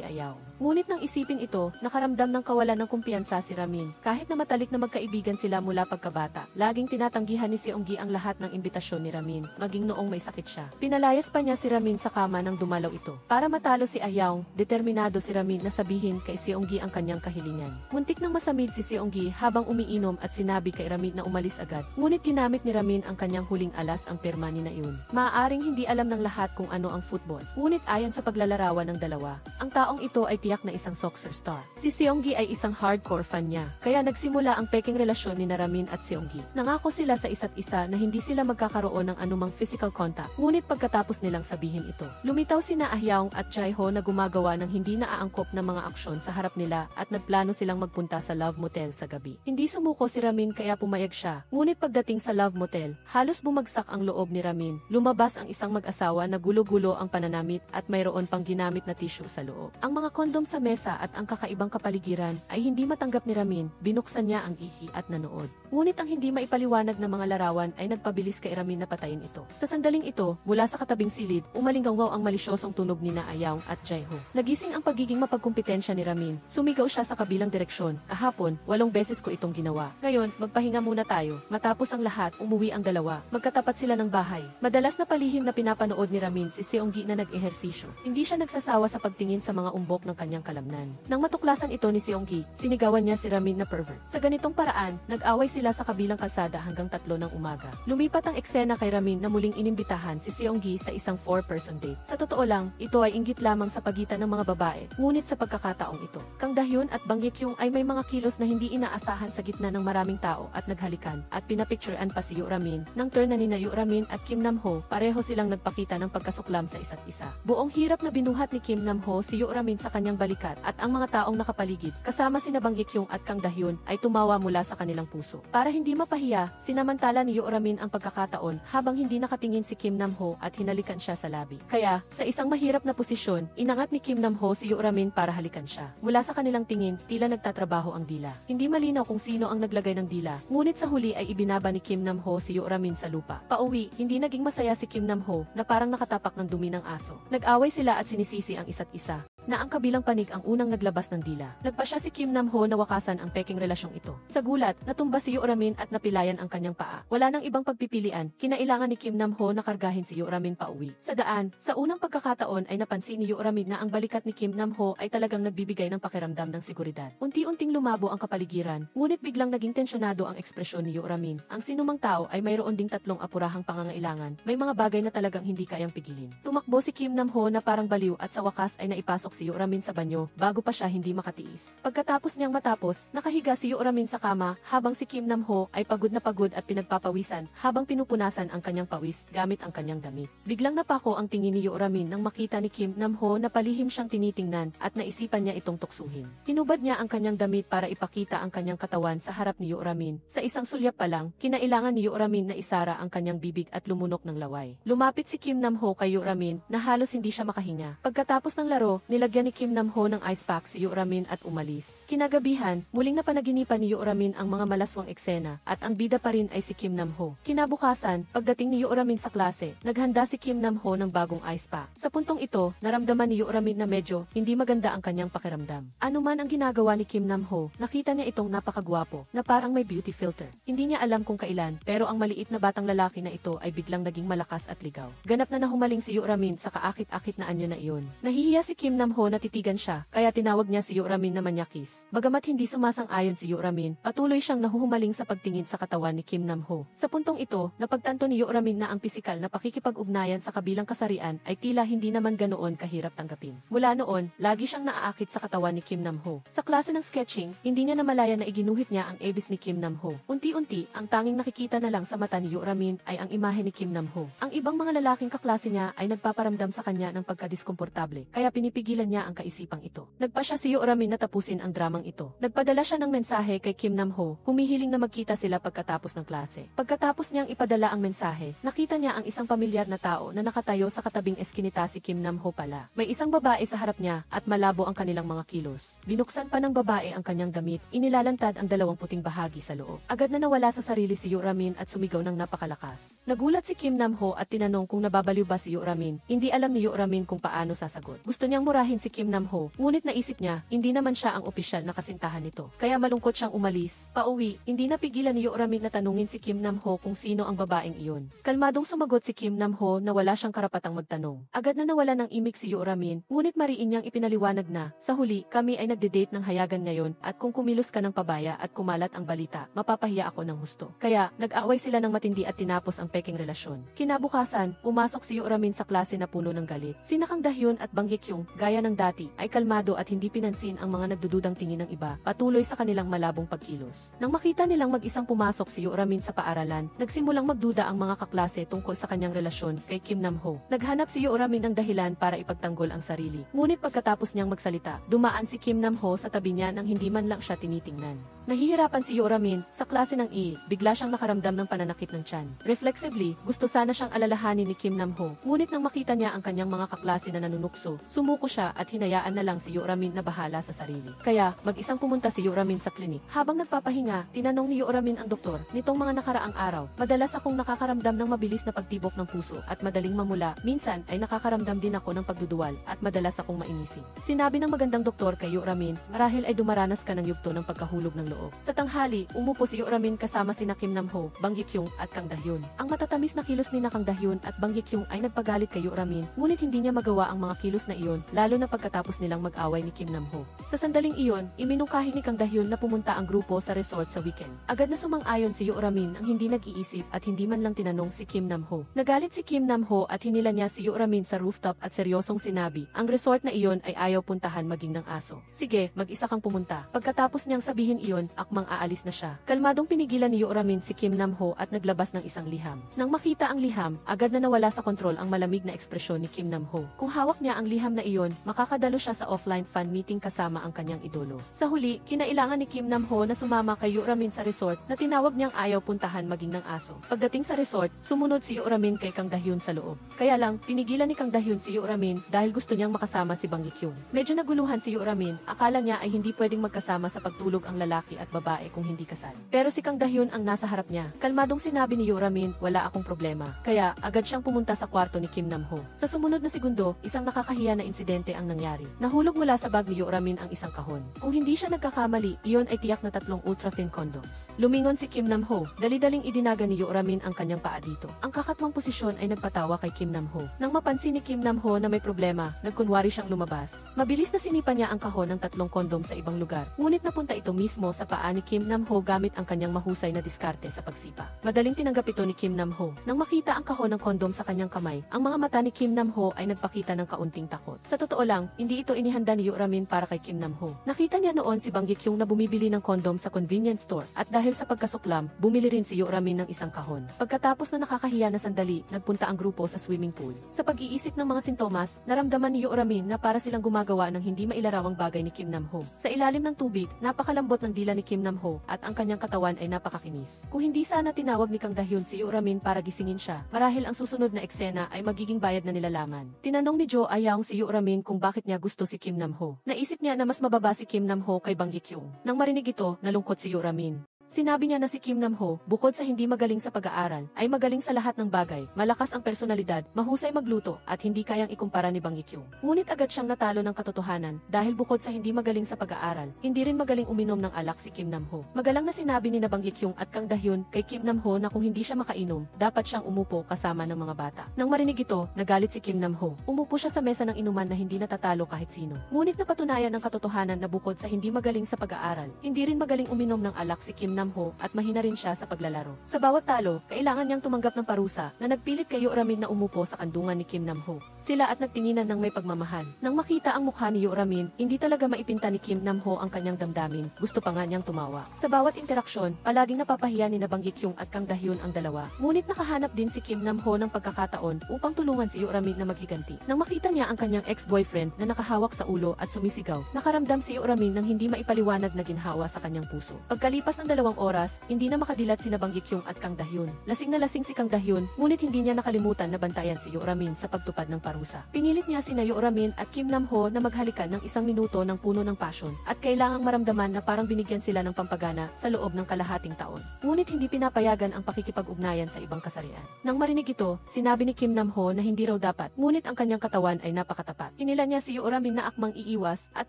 Ayaw. Ngunit nang isiping ito, nakaramdam ng kawalan ng kumpiyansa si Ramin. Kahit na matalik na magkaibigan sila mula pagkabata, laging tinatanggihan ni Seonggi ang lahat ng imbitasyon ni Ramin, maging noong may sakit siya. Pinalayas pa niya si Ramin sa kama nang dumalaw ito. Para matalo si Ayaw, determinado si Ramin na sabihin kay Seonggi ang kanyang kahilingan. Muntik nang masamid si Seonggi habang umiinom at sinabi kay Ramin na umalis agad. Ngunit ginamit ni Ramin ang kanyang huling alas, ang pirma ni Naeun. Maaaring hindi alam ng lahat kung ano ang football. Ngunit ayon sa paglalarawan ng dalawa, ang taong ito ay tiyak na isang soccer star. Si Seonggi ay isang hardcore fan niya, kaya nagsimula ang peking relasyon ni Ramin at Seonggi. Nangako sila sa isa't isa na hindi sila magkakaroon ng anumang physical contact. Ngunit pagkatapos nilang sabihin ito, lumitaw sina Ahyeong at Jaeho na gumagawa ng hindi naaangkop na mga aksyon sa harap nila at nagplano silang magpunta sa Love Motel sa gabi. Hindi sumuko si Ramin kaya pumayag siya. Ngunit pagdating sa Love Motel, halos bumagsak ang loob ni Ramin. Lumabas ang isang mag-asawa na gulo-gulo ang pananamit at mayroon pang ginamit na tissue sa loob. Ang mga kondom sa mesa at ang kakaibang kapaligiran ay hindi matanggap ni Ramin. Binuksan niya ang ihi at nanood. Ngunit ang hindi maipaliwanag na mga larawan ay nagpabilis kay Ramin na patayin ito. Sa sandaling ito, mula sa katabing silid, umalinggaw ang malisyosong tunog ni Ayaw at Jaeho. Nagising ang pagiging mapagkumpetensya ni Ramin. Sumigaw siya sa kabilang direksyon. Kahapon, 8 beses ko itong ginawa. Ngayon, magpahinga muna tayo. Matapos ang lahat, umuwi ang dalawa. Magkatapat sila ng bahay. Madalas na palihim na pinapanood ni Ramin si Seonggi na nag-ehersisyo. Hindi siya nagsasawa sa pagtingin sa mga umbok ng kanyang kalamnan. Nang matuklasan ito ni Seonggi, sinigawan niya si Ramin na pervert. Sa ganitong paraan, nag-away sila sa kabilang kalsada hanggang 3 ng umaga. Lumipat ang eksena kay Ramin na muling inimbitahan si Seonggi sa isang 4-person date. Sa totoo lang, ito ay inggit lamang sa pagitan ng mga babae, ngunit sa pagkakataong ito, Kang Dahyun at Bang Yekyung ay may mga kilos na hindi inaasahan sa gitna ng maraming tao at naghalikan at pinapicturean pa si Yoo Ramin. Nang turn na nina Yoo Ramin at Kim Nam-ho, pareho silang nagpakita ng pagkasuklam sa isa't isa. Buong hirap na binuhat ni Kim Nam-ho si Yoo Ramin sa kanyang balikat at ang mga taong nakapaligid, kasama sina Bang Yekyung at Kang Dahyun, ay tumawa mula sa kanilang puso. Para hindi mapahiya, sinamantala ni Yoo Ramin ang pagkakataon habang hindi nakatingin si Kim Nam-ho at hinalikan siya sa labi. Kaya, sa isang mahirap na posisyon, inangat ni Kim Nam-ho si Yoo Ramin para halikan siya. Mula sa kanilang tingin, tila nagtatrabaho ang dila. Hindi malinaw kung sino ang naglagay ng dila, ngunit sa huli ay ibinaba ni Kim Nam-ho si Yoo Ramin sa lupa. Pauwi, hindi naging masaya si Kim Nam-ho na parang nakatapak ng dumi ng aso. Nag-away sila at sinisisi ang isa't isa, na ang kabilang panig ang unang naglabas ng dila. Nagpa siya si Kim Nam-ho na wakasan ang peking relasyong ito. Sa gulat, natumba si Yoo Ramin at napilayan ang kanyang paa. Wala nang ibang pagpipilian, kinailangan ni Kim Nam-ho na kargahin si Yoo Ramin pauwi. Sa daan, sa unang pagkakataon ay napansin ni Yoo Ramin na ang balikat ni Kim Nam-ho ay talagang nagbibigay ng pakiramdam ng seguridad. Unti-unting lumabo ang kapaligiran, ngunit biglang naging tensyonado ang ekspresyon ni Yoo Ramin. Ang sinumang tao ay mayroon ding 3 apurahang pangangailangan. May mga bagay na talagang hindi kayang pigilin. Tumakbo si Kim Nam-ho na parang baliw at sa wakas ay naipasok si Yoo Ramin sa banyo bago pa siya hindi makatiis. Pagkatapos niyang matapos, nakahiga si Yoo Ramin sa kama habang si Kim Nam-ho ay pagod na pagod at pinagpapawisan habang pinupunasan ang kanyang pawis gamit ang kanyang damit. Biglang napako ang tingin ni Yoo Ramin nang makita ni Kim Nam-ho na palihim siyang tinitingnan at naisipan niya itong tuksuhin. Hinubad niya ang kanyang damit para ipakita ang kanyang katawan sa harap ni Yoo Ramin. Sa isang sulyap pa lang, kinailangan ni Yoo Ramin na isara ang kanyang bibig at lumunok ng laway. Lumapit si Kim Nam-ho kay Yoo Ramin na halos hindi siya makahinga. Pagkatapos ng laro, nilagyan ni Kim Nam-ho ng ice pack si Yoo Ramin at umalis. Kinagabihan, muling napanaginipan ni Yoo Ramin ang mga malaswang eksena at ang bida pa rin ay si Kim Nam-ho. Kinabukasan, pagdating ni Yoo Ramin sa klase, naghanda si Kim Nam-ho ng bagong ice pack. Sa puntong ito, naramdaman ni Yoo Ramin na medyo hindi maganda ang kanyang pakiramdam. Ano man ang ginagawa ni Kim Nam-ho, nakita niya itong napakagwapo na parang may beauty filter. Hindi niya alam kung kailan, pero ang maliit na batang lalaki na ito ay biglang naging malakas at ligaw. Ganap na nahumaling si Yoo Ramin sa kaakit-akit na anyo na iyon. Nahihiya si Kim Nam-ho Nam-ho na titigan siya, kaya tinawag niya si Yoramin na manyakis. Bagamat hindi sumasang-ayon si Yoramin, patuloy siyang nahuhumaling sa pagtingin sa katawan ni Kim Nam-ho. Sa puntong ito, napagtanto ni Yoramin na ang pisikal na pakikipag-ugnayan sa kabilang kasarian ay tila hindi naman ganoon kahirap tanggapin. Mula noon, lagi siyang naaakit sa katawan ni Kim Nam-ho. Sa klase ng sketching, hindi niya namalaya na iginuhit niya ang ebis ni Kim Nam-ho. Unti-unti, ang tanging nakikita na lang sa mata ni Yoramin ay ang imahe ni Kim Nam-ho. Ang ibang mga lalaking kaklase niya ay nagpaparamdam sa kanya ng pagkadiskomportable, kaya pinipigilan niya ang kaisipang ito. Nagpa siya si Yoramin na tapusin ang dramang ito. Nagpadala siya ng mensahe kay Kim Nam-ho, humihiling na magkita sila pagkatapos ng klase. Pagkatapos niyang ipadala ang mensahe, nakita niya ang isang pamilyar na tao na nakatayo sa katabing eskinita. Si Kim Nam-ho pala. May isang babae sa harap niya at malabo ang kanilang mga kilos. Binuksan pa ng babae ang kanyang damit, inilalantad ang dalawang puting bahagi sa loob. Agad na nawala sa sarili si Yoramin at sumigaw ng napakalakas. Nagulat si Kim Nam-ho at tinanong kung nababaliw ba si Yoramin. Hindi alam ni Yoramin kung paano sasagot. Gusto niyang murahin si Kim Nam-ho, ngunit naisip niya, hindi naman siya ang opisyal na kasintahan nito. Kaya malungkot siyang umalis. Pauwi, hindi napigilan ni Yoramin na tanungin si Kim Nam-ho kung sino ang babaeng iyon. Kalmadong sumagot si Kim Nam-ho na wala siyang karapatang magtanong. Agad na nawala ng imik si Yoramin, ngunit mariin niyang ipinaliwanag na, sa huli, kami ay nagde-date ng hayagan ngayon at kung kumilos ka ng pabaya at kumalat ang balita, mapapahiya ako ng husto. Kaya, nag-away sila ng matindi at tinapos ang peking relasyon. Kinabukasan, pumasok si Yoramin sa klase na puno ng galit. Sina Kang Dahyun at Bang Hyekyung, gaya ng dati, ay kalmado at hindi pinansin ang mga nagdududang tingin ng iba, patuloy sa kanilang malabong pagkilos. Nang makita nilang mag-isang pumasok si Yoramin sa paaralan, nagsimulang magduda ang mga kaklase tungkol sa kanyang relasyon kay Kim Nam-ho. Naghanap si Yoramin ng dahilan para ipagtanggol ang sarili. Ngunit pagkatapos niyang magsalita, dumaan si Kim Nam-ho sa tabi niya nang hindi man lang siya tinitingnan. Nahihirapan si Yoramin, sa klase ng bigla siyang nakaramdam ng pananakit ng tiyan. Reflexively, gusto sana siyang alalahanin ni Kim Nam-ho, ngunit nang makita niya ang kanyang mga kaklase na nanunukso, sumuko siya at hinayaan na lang si Yoramin na bahala sa sarili. Kaya, mag-isang pumunta si Yoramin sa klinik. Habang nagpapahinga, tinanong ni Yoramin ang doktor, nitong mga nakaraang araw, madalas akong nakakaramdam ng mabilis na pagtibok ng puso at madaling mamula, minsan ay nakakaramdam din ako ng pagduduwal at madalas akong mainisip. Sinabi ng magandang doktor kay Yoramin, marahil ay dumaranas ka ng yugto ng pagkahulog ng loob. Sa tanghali, umupo si Yoramin kasama sina Kim Nam-ho, Bang Hyekyung at Kang Dahyun. Ang matatamis na kilos ni Kang Dahyun at Bang Hyekyung ay nagpagalit kay Yoramin, ngunit hindi niya magawa ang mga kilos na iyon, lalo na pagkatapos nilang mag-away ni Kim Nam-ho. Sa sandaling iyon, iminungkahi ni Kang Dahyun na pumunta ang grupo sa resort sa weekend. Agad na sumang-ayon si Yoramin ang hindi nag-iisip at hindi man lang tinanong si Kim Nam-ho. Nagalit si Kim Nam-ho at hinila niya si Yoramin sa rooftop at seryosong sinabi, ang resort na iyon ay ayaw puntahan maging ng aso. Sige, mag-isa kang pumunta. Pagkatapos niyang sabihin iyon, akmang aalis na siya. Kalmadong pinigilan ni Yoramin si Kim Nam-ho at naglabas ng isang liham. Nang makita ang liham, agad na nawala sa kontrol ang malamig na ekspresyon ni Kim Nam-ho. Kung hawak niya ang liham na iyon, makakadalo siya sa offline fan meeting kasama ang kanyang idolo. Sa huli, kinailangan ni Kim Nam-ho na sumama kay Yoramin sa resort na tinawag niyang ayaw puntahan maging ng aso. Pagdating sa resort, sumunod si Yoramin kay Kang Dahyun sa loob. Kaya lang, pinigilan ni Kang Dahyun si Yoramin dahil gusto niyang makasama si Bang Hyekyung. Medyo naguluhan si Yoramin, akala niya ay hindi pwedeng magkasama sa pagtulog ang lalaki at babae kung hindi kasal. Pero si Kang Dahyun ang nasa harap niya. Kalmadong sinabi ni Yoramin, wala akong problema. Kaya, agad siyang pumunta sa kwarto ni Kim Nam-ho. Sa sumunod na segundo, isang nakakahiya na insidente ang nangyari. Nahulog mula sa bag ni Yoramin ang isang kahon. Kung hindi siya nagkakamali, iyon ay tiyak na 3 ultra-thin condoms. Lumingon si Kim Nam-ho. Dali-daling idinaga ni Yoramin ang kanyang paa dito. Ang kakatwang posisyon ay nagpatawa kay Kim Nam-ho. Nang mapansin ni Kim Nam-ho na may problema, nagkunwari siyang lumabas. Mabilis na sinipa niya ang kahon ng 3 kondom sa ibang lugar. Ngunit napunta ito mismo sa paa ni Kim Nam-ho gamit ang kanyang mahusay na diskarte sa pagsipa. Madaling tinanggap ito ni Kim Nam-ho. Nang makita ang kahon ng kondom sa kanyang kamay, ang mga mata ni Kim Nam-ho ay nagpakita ng kaunting takot. Sa totoo lang, hindi ito inihanda ni Yoramin para kay Kim Nam-ho. Nakita niya noon si Bang Hyekyung na bumibili ng kondom sa convenience store at dahil sa pagkasuklam, bumili rin si Yoramin ng isang kahon. Pagkatapos na nakakahiya na sandali, nagpunta ang grupo sa swimming pool. Sa pag-iisip ng mga sintomas, naramdaman ni Yoramin na para silang gumagawa ng hindi mailarawang bagay ni Kim Nam-ho. Sa ilalim ng tubig, napakalambot ng dila ni Kim Nam-ho at ang kanyang katawan ay napakakinis. Kung hindi sana tinawag ni Kang Dahyun si Yoramin para gisingin siya, marahil ang susunod na eksena ay magiging bayad na nilalaman. Tinanong ni Jo Ayaong si Yoramin kung bakit niya gusto si Kim Nam-ho. Naisip niya na mas mababa si Kim Nam-ho kay Bang Hyekyung. Nang marinig ito, nalungkot si Yoramin. Sinabi niya na si Kim Nam-ho, bukod sa hindi magaling sa pag-aaral, ay magaling sa lahat ng bagay, malakas ang personalidad, mahusay magluto, at hindi kayang ikumpara ni Bang Ye-kyung. Ngunit agad siyang natalo ng katotohanan, dahil bukod sa hindi magaling sa pag-aaral, hindi rin magaling uminom ng alak si Kim Nam-ho. Magalang na sinabi ni Bang Ye-kyung at Kang Da-hyun kay Kim Nam-ho na kung hindi siya makainom, dapat siyang umupo kasama ng mga bata. Nang marinig ito, nagalit si Kim Nam-ho. Umupo siya sa mesa ng inuman na hindi natatalo kahit sino. Ngunit napatunayan ng katotohanan na bukod sa hindi magaling sa pag-aaral, hindi rin magaling uminom ng alak si Kim Nam-ho at mahina rin siya sa paglalaro. Sa bawat talo, kailangan niyang tumanggap ng parusa na nagpilit kay Yoo-ramin na umupo sa kandungan ni Kim Nam-ho. Sila at nagtinginan ng may pagmamahal. Nang makita ang mukha ni Yoo-ramin, hindi talaga maipinta ni Kim Nam-ho ang kanyang damdamin. Gusto pa nga niyang tumawa. Sa bawat interaksyon, palaging napapahiya ni Bang Ye-kyung at Kang Da-hyun ang dalawa. Ngunit nakahanap din si Kim Nam-ho ng pagkakataon upang tulungan si Yoo-ramin na maghiganti. Nang makita niya ang kanyang ex-boyfriend na nakahawak sa ulo at sumisigaw, nakaramdam si Yoo-ramin ng hindi maipaliwanag na ginhawa sa kanyang puso. Pagkalipas ng 2 oras, hindi na makadilat si Bang Ye-kyung at Kang Da-hyun. Lasing na lasing si Kang Da-hyun, ngunit hindi niya nakalimutan na bantayan si Yoo-ramin sa pagtupad ng parusa. Pinilit niya sina Yoo-ramin at Kim Nam-ho na maghalikan ng 1 minuto ng puno ng passion at kailangang maramdaman na parang binigyan sila ng pampagana sa loob ng kalahating taon. Ngunit hindi pinapayagan ang pakikipag-ugnayan sa ibang kasarian. Nang marinig ito, sinabi ni Kim Nam-ho na hindi raw dapat, ngunit ang kanyang katawan ay napakatapat. Hinila niya si Yoo-ramin na akmang iiwas at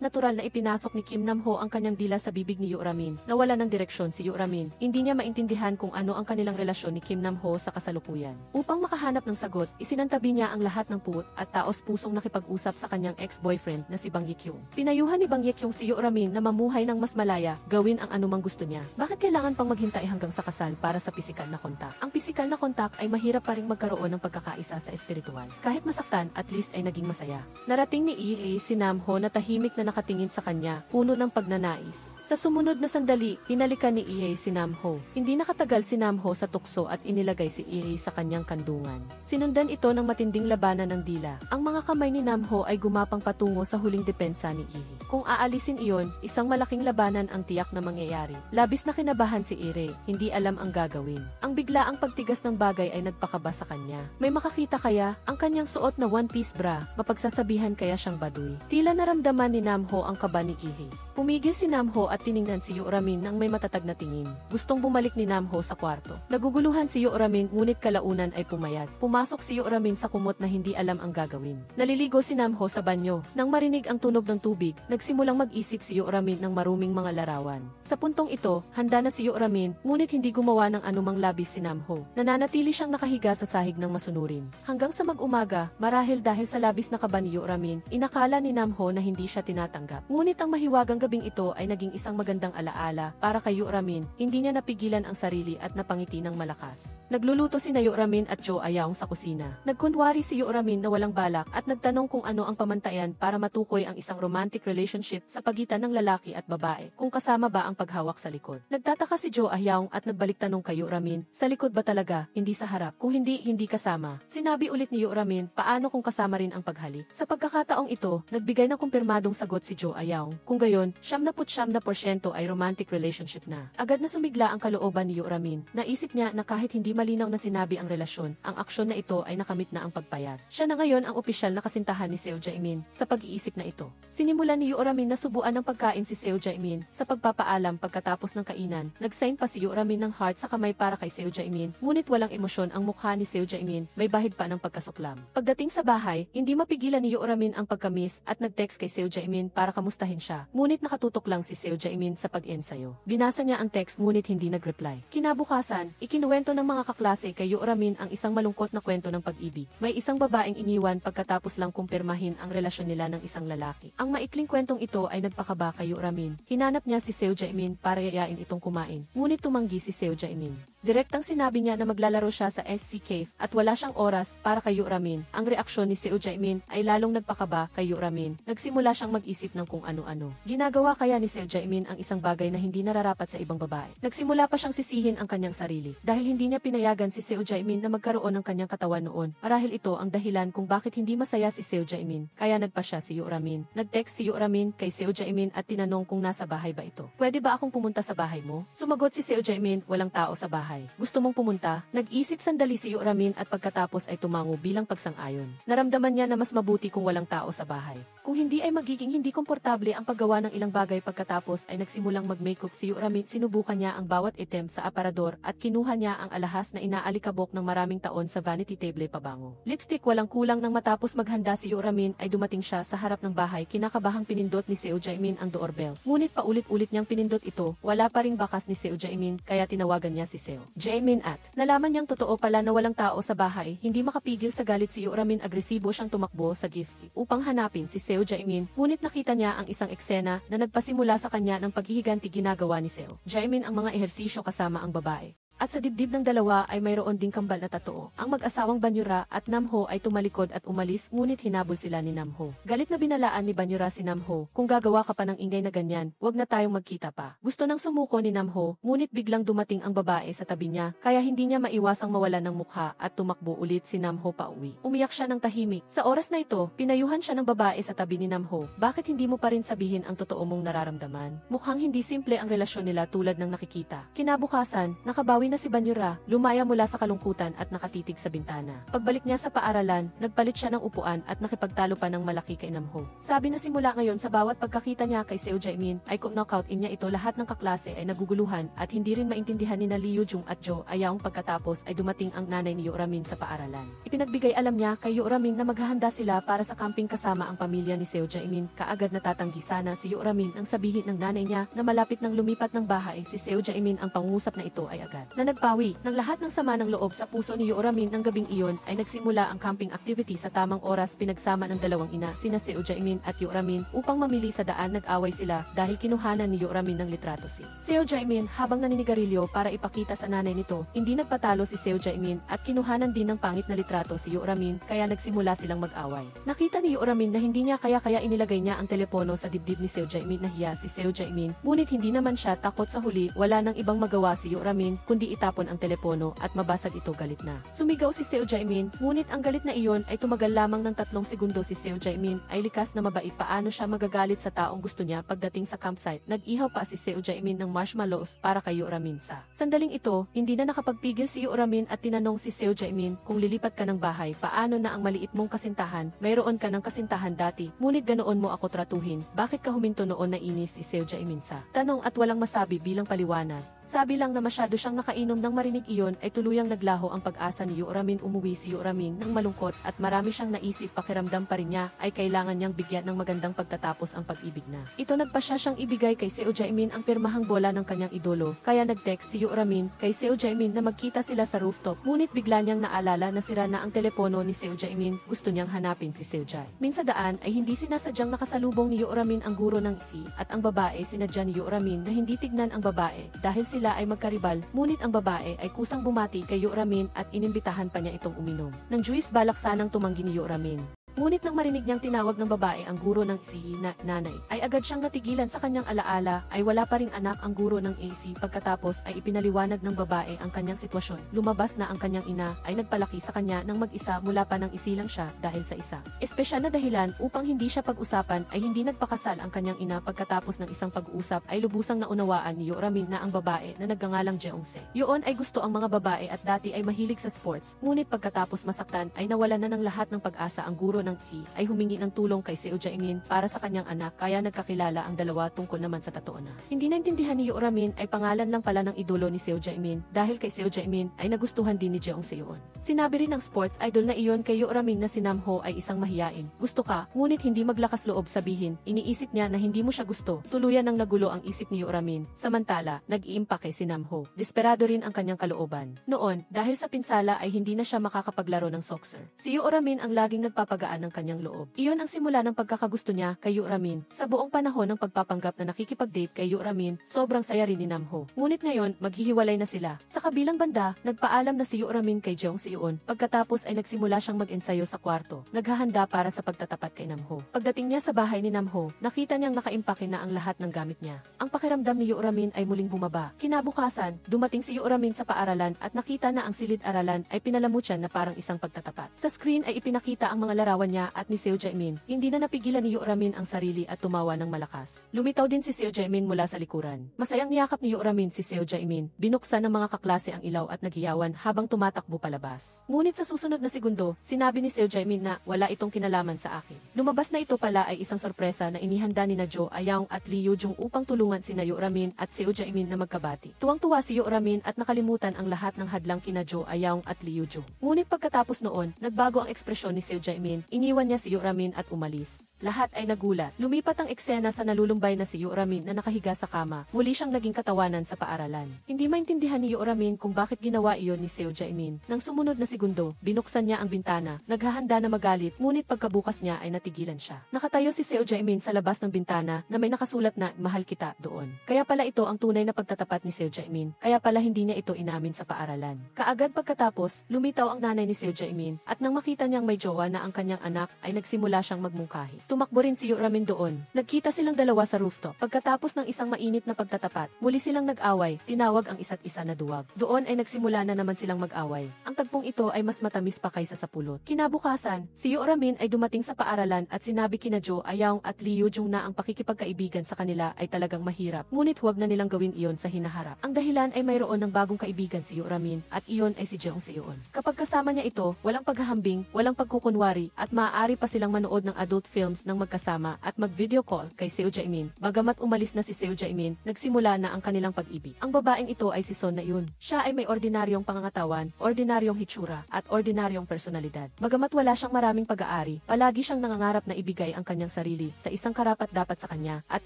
natural na ipinasok ni Kim Nam-ho ang kanyang dila sa bibig ni Yoo-ramin. Nawala ng direksyon si Yoo-ramin. Hindi niya maintindihan kung ano ang kanilang relasyon ni Kim Nam-ho sa kasalukuyan. Upang makahanap ng sagot, isinantabi niya ang lahat ng puot at taos-pusong nakipag-usap sa kanyang ex-boyfriend na si Bang Ye-kyung. Pinayuhan ni Bang Ye-kyung si Yoo-ramin na mamuhay ng mas malaya, gawin ang anumang gusto niya. Bakit kailangan pang maghintay hanggang sa kasal para sa pisikal na kontak? Ang pisikal na kontak ay mahirap pa ring magkaroon ng pagkakaisa sa espiritual. Kahit masaktan, at least ay naging masaya. Narating ni Lee si Nam-ho na tahimik na nakatingin sa kanya, puno ng pagnanais. Sa sumunod na sandali, hinalikan ni Lee si Nam-ho. Hindi nakatagal si Nam-ho sa tukso at inilagay si Lee sa kanyang kandungan. Sinundan ito ng matinding labanan ng dila. Ang mga kamay ni Nam-ho ay gumapang patungo sa huling depensa ni Lee. Kung aalisin iyon, isang malaking labanan ang tiyak na mangyayari. Labis na kinabahan si Lee, hindi alam ang gagawin. Ang biglaang pagtigas ng bagay ay nagpakaba sa kanya. May makakita kaya, ang kanyang suot na one-piece bra, mapagsasabihan kaya siyang baduy. Tila naramdaman ni Nam-ho ang kaba ni Lee. Pumigil si Nam-ho at tiningnan si Yoo-ramin nang may matatag na tingin. Gustong bumalik ni Nam-ho sa kwarto. Naguguluhan si Yoo-ramin ngunit kalaunan ay pumayat. Pumasok si Yoo-ramin sa kumot na hindi alam ang gagawin. Naliligo si Nam-ho sa banyo. Nang marinig ang tunog ng tubig, nagsimulang mag-isip si Yoo-ramin ng maruming mga larawan. Sa puntong ito, handa na si Yoo-ramin, ngunit hindi gumawa ng anumang labis si Nam-ho. Nananatili siyang nakahiga sa sahig ng masunurin. Hanggang sa mag-umaga, marahil dahil sa labis na kaba ni Yoo-ramin, inakala ni Nam-ho na hindi siya tinatanggap. Ngunit ang mahiwagang gabing ito ay naging isang magandang alaala para kay Yoo-ramin. Hindi niya napigilan ang sarili at napangiti ng malakas. Nagluluto sina Yoo-ramin at Jo Ayaong sa kusina. Nagkunwari si Yoo-ramin na walang balak at nagtanong kung ano ang pamantayan para matukoy ang isang romantic relationship sa pagitan ng lalaki at babae, kung kasama ba ang paghawak sa likod. Nagtataka si Jo Ayaong at nagbalik tanong kay Yoo-ramin, sa likod ba talaga, hindi sa harap? Kung hindi, hindi kasama. Sinabi ulit ni Yoo-ramin, paano kung kasama rin ang paghalik? Sa pagkakataong ito, nagbigay ng kumpirmadong sagot si Jo Ayaong. Kung gayon, 79% ay romantic relationship na. Agad na sumigla ang kalooban ni Yoo-ramin. Naisip niya na kahit hindi malinaw na sinabi ang relasyon, ang aksyon na ito ay nakamit na ang pagpayat. Siya na ngayon ang opisyal na kasintahan ni Seo Jae-min sa pag-iisip na ito. Sinimulan ni Yoo-ramin na subuan ng pagkain si Seo Jae-min. Sa pagpapaalam pagkatapos ng kainan, nagsign pa si Yoo-ramin ng heart sa kamay para kay Seo Jae-min, ngunit walang emosyon ang mukha ni Seo Jae-min, may bahid pa ng pagkasuklam. Pagdating sa bahay, hindi mapigilan ni Yoo-ramin ang pagkamis at nag-text kay Seo Jae-min para kamustahin siya, ngunit nakatutok lang si Seo Jae-min sa pag-ensayo. Binasa niya ang text ngunit hindi nag-reply. Kinabukasan, ikinuwento ng mga kaklase kay Yoo-ramin ang isang malungkot na kwento ng pag-ibig. May isang babaeng iniwan pagkatapos lang kumpirmahin ang relasyon nila ng isang lalaki. Ang maikling kwentong ito ay nagpakaba kay Yoo-ramin. Hinanap niya si Seo Jae-min para yayain itong kumain, ngunit tumanggi si Seo Jae-min. Direktang sinabi niya na maglalaro siya sa SC Cave at wala siyang oras para kay Yoo-ramin. Ang reaksyon ni Seo Jae-min ay lalong nagpakaba kay Yoo-ramin. Nagsimula siyang mag-isip ng kung ano-ano. Ginagawa kaya ni Seo Jae-min ang isang bagay na hindi nararapat sa ibang babae. Nagsimula pa siyang sisihin ang kanyang sarili dahil hindi niya pinayagan si Seo Jae-min na magkaroon ng kanyang katawan noon. Marahil ito ang dahilan kung bakit hindi masaya si Seo Jae-min. Kaya nagpa siya si Yoo-ramin. Nag-text si Yoo-ramin kay Seo Jae-min at tinanong kung nasa bahay ba ito. Pwede ba akong pumunta sa bahay mo? Sumagot si Seo Jae-min, walang tao sa bahay. Gusto mong pumunta? Nag-isip sandali si Yoo-ramin at pagkatapos ay tumango bilang pagsang-ayon. Naramdaman niya na mas mabuti kung walang tao sa bahay. Kung hindi ay magiging hindi komportable ang paggawa ng ilang bagay pagkatapos ay nagsimulang mag-makeup si Yoo-ramin. sinubukan niya ang bawat item sa aparador at kinuha niya ang alahas na inaalikabok ng maraming taon sa vanity table pabango. Lipstick walang kulang nang matapos maghanda si Yoramin ay dumating siya sa harap ng bahay. Kinakabahang pinindot ni Seo Jaemin ang doorbell. Ngunit paulit-ulit niyang pinindot ito, wala pa ring bakas ni Seo Jaemin kaya tinawagan niya si Seo Jaemin at nalaman niyang totoo pala na walang tao sa bahay. Hindi makapigil sa galit si Yoramin, agresibo siyang tumakbo sa gift upang hanapin si Seo Jaemin. Ngunit nakita niya ang isang eksena na nagpasimula sa kanya ng paghihiganti ginagawa ni Seo Jaemin ang mga ehersisyo kasama ang babae. At sa dibdib ng dalawa ay mayroon ding kambal na tattoo. Ang mag-asawang Banyura at Namho ay tumalikod at umalis, ngunit hinabol sila ni Namho. Galit na binalaan ni Banyura si Namho, kung gagawa ka pa ng ingay na ganyan, wag na tayong magkita pa. Gusto nang sumuko ni Namho, ngunit biglang dumating ang babae sa tabi niya, kaya hindi niya maiwasang mawalan ng mukha at tumakbo ulit si Namho pauwi. Umiyak siya ng tahimik. Sa oras na ito, pinayuhan siya ng babae sa tabi ni Namho. Bakit hindi mo pa rin sabihin ang totoo mong nararamdaman? Mukhang hindi simple ang relasyon nila tulad ng nakikita. Kinabukasan, nakabawi na si Banyura, lumaya mula sa kalungkutan at nakatitig sa bintana. Pagbalik niya sa paaralan, nagpalit siya ng upuan at nakipagtalo pa ng malaki kay Namho. Sabi na simula ngayon sa bawat pagkakita niya kay Seo Jaemin ay kung knockout in niya ito, lahat ng kaklase ay naguguluhan at hindi rin maintindihan ni Liu Jung at Jo Ayaong. Pagkatapos ay dumating ang nanay ni Yoramin sa paaralan. Ipinagbigay alam niya kay Yoramin na maghahanda sila para sa camping kasama ang pamilya ni Seo Jaemin. Kaagad natatanggi sana si Yoramin ang sabihin ng nanay niya na malapit ng lumipat ng bahay si Seo Jaemin. Ang pangusap na ito ay agad na nagpawi ng lahat ng sama ng loob sa puso ni Yoramin. Ng gabing iyon ay nagsimula ang camping activity sa tamang oras. Pinagsama ng dalawang ina, sina Seo Jaemin at Yoramin, upang mamili sa daan. Nag-away sila dahil kinuhanan ni Yoramin ng litrato si Seo Jaemin habang naninigarilyo para ipakita sa nanay nito. Hindi nagpatalo si Seo Jaemin at kinuhanan din ng pangit na litrato si Yoramin, kaya nagsimula silang mag-away. Nakita ni Yoramin na hindi niya kaya inilagay niya ang telepono sa dibdib ni Seo Jaemin. Nahiya si Seo Jaemin, ngunit hindi naman siya takot. Sa huli, wala nang ibang magawa si Yoramin kundi itapon ang telepono at mabasag ito. Galit na sumigaw si Seo Jaemin, ngunit ang galit na iyon ay tumagal lamang ng 3 segundo. Si Seo Jaemin ay likas na mabait. Paano siya magagalit sa taong gusto niya? Pagdating sa campsite, nag-ihaw pa si Seo Jaemin ng marshmallows para kay Yoramin. Sa sandaling ito, hindi na nakapagpigil si Yoramin at tinanong si Seo Jaemin, kung lilipat ka ng bahay, paano na ang maliit mong kasintahan? Mayroon ka ng kasintahan dati, ngunit ganoon mo ako tratuhin. Bakit ka huminto noon? Nainis si Seo Jaemin sa tanong at walang masabi bilang paliwanag. Sabi lang na masyado siyang nakainom. Nang marinig iyon ay tuluyang naglaho ang pag-asa ni Yoramin. Umuwi si Yoramin ng malungkot at marami siyang naisip. Pakiramdam pa rin niya ay kailangan niyang bigyan ng magandang pagtatapos ang pag-ibig na ito. Nagpasya siyang ibigay kay Seo Jaemin ang pirmahang bola ng kanyang idolo, kaya nag-text si Yoramin kay Seo Jaemin na magkita sila sa rooftop. Ngunit bigla niyang naalala na sira na ang telepono ni Seo Jaemin. Gusto niyang hanapin si Seo Jaemin sa daan ay hindi sinasadyang nakasalubong ni Yoramin ang guro ng IFI at ang babae. Sinadya ni Yoramin na hindi tignan ang babae dahil sila ay magkaribal, ngunit ang babae ay kusang bumati kay Yoramin at inimbitahan pa niya itong uminom ng juice. Balak sanang tumanggi ni Yoramin, ngunit nang marinig niyang tinawag ng babae ang guro ng AC na nanay, ay agad siyang natigilan. Sa kanyang alaala ay wala pa ring anak ang guro ng AC. Pagkatapos ay ipinaliwanag ng babae ang kanyang sitwasyon. Lumabas na ang kanyang ina ay nagpalaki sa kanya ng mag-isa mula pa nang isilang siya dahil sa isa espesyal na dahilan upang hindi siya pag-usapan ay hindi nagpakasal ang kanyang ina. Pagkatapos ng isang pag-uusap ay lubusang naunawaan ni Yoramin na ang babae na nagngangalang Jeongse yun ay gusto ang mga babae at dati ay mahilig sa sports. Ngunit pagkatapos masaktan ay nawalan na ng lahat ng pag-asa. Ang guro ng FI ay humingi ng tulong kay Seo Jaemin para sa kanyang anak, kaya nagkakilala ang dalawa. Tungkol naman sa totoo na hindi naintindihan ni Yoramin ay pangalan lang pala ng idolo ni Seo Jaemin dahil kay Seo Jaemin ay nagustuhan din ni Jeongse yun. Sinabi rin ng sports idol na iyon kay Yoramin na si Namho ay isang mahiyain. Gusto ka, ngunit hindi maglakas loob sabihin. Iniisip niya na hindi mo siya gusto. Tuluyan ng nagulo ang isip ni Yoramin. Samantala, nag-iimpake si Namho. Desperado rin ang kanyang kalooban. Noon, dahil sa pinsala ay hindi na siya makakapaglaro ng soccer. Si Yoramin ang laging nagpapagaan ng kanyang loob. Iyon ang simula ng pagkakagusto niya kay Yoramin. Sa buong panahon ng pagpapanggap na nakikipag-date kay Yoramin, sobrang saya rin ni Namho. Ngunit ngayon, maghihiwalay na sila. Sa kabilang banda, nagpaalam na si Yoramin kay Jeongse yun. Pagkatapos ay nagsimula siyang mag-ensayo sa kwarto. Naghahanda para sa pagtatapat kay Namho. Pagdating niya sa bahay ni Namho, nakita niyang nakaimpake na ang lahat ng gamit niya. Ang pakiramdam ni Yoramin ay muling bumaba. Kinabukasan, dumating si Yoramin sa paaralan at nakita na ang silid-aralan ay pinalamutyan na parang isang pagtatapat. Sa screen ay ipinakita ang mga larawan katawan niya at ni Seo Jae-min. Hindi na napigilan ni Yoramin ang sarili at tumawa ng malakas. Lumitaw din si Seo Jae-min mula sa likuran. Masayang niyakap ni Yoramin si Seo Jae-min. Binuksan ng mga kaklase ang ilaw at naghiyawan habang tumatakbo palabas. Ngunit sa susunod na segundo, sinabi ni Seo Jae-min na wala itong kinalaman sa akin. Lumabas na ito pala ay isang sorpresa na inihanda ni na Jo Ayaong at Lee Yoo-jung upang tulungan sina Yoramin at Seo Jae-min na magkabati. Tuwang-tuwa si Yoramin at nakalimutan ang lahat ng hadlang kina Jo Ayaong at Lee Yoo-jung. Ngunit pagkatapos noon, nagbago ang ekspresyon ni Seo Jae-min, iniwan niya si Yoramin at umalis. Lahat ay nagulat. Lumipat ang eksena sa nalulumbay na si Yoramin na nakahiga sa kama. Muli siyang naging katawanan sa paaralan. Hindi maintindihan ni Yoramin kung bakit ginawa iyon ni Seo Jae-min. Nang sumunod na segundo, binuksan niya ang bintana. Naghahanda na magalit, ngunit pagkabukas niya ay natigilan siya. Nakatayo si Seo Jae-min sa labas ng bintana na may nakasulat na mahal kita doon. Kaya pala ito ang tunay na pagtatapat ni Seo Jae-min. Kaya pala hindi niya ito inamin sa paaralan. Kaagad pagkatapos, lumitaw ang nanay ni Seo Jae-min at nang makita niyang may jowa na ang kanyang anak ay nagsimula siyang magmungkahi. Tumakbo rin si Yoramin doon. Nagkita silang dalawa sa rooftop. Pagkatapos ng isang mainit na pagtatapat, muli silang nag-away, tinawag ang isa't isa na duwag. Doon ay nagsimula na naman silang mag-away. Ang tagpong ito ay mas matamis pa kaysa sa pulot. Kinabukasan, si Yoramin ay dumating sa paaralan at sinabi kina Jo Ayaong at Lee Yoo-jung na ang pakikipagkaibigan sa kanila ay talagang mahirap. Ngunit huwag na nilang gawin iyon sa hinaharap. Ang dahilan ay mayroon ng bagong kaibigan si Yoramin at iyon ay si Jeong Seon. Kapag kasama niya ito, walang paghahambing, walang pagkukunwari at maaari pa silang manood ng adult films ng magkasama at mag-video call kay Seo Jae-min. Bagamat umalis na si Seo Jae-min, nagsimula na ang kanilang pag-ibig. Ang babaeng ito ay si Son Na-eun. Siya ay may ordinaryong pangangatawan, ordinaryong hitsura, at ordinaryong personalidad. Bagamat wala siyang maraming pag-aari, palagi siyang nangangarap na ibigay ang kanyang sarili sa isang karapat-dapat sa kanya, at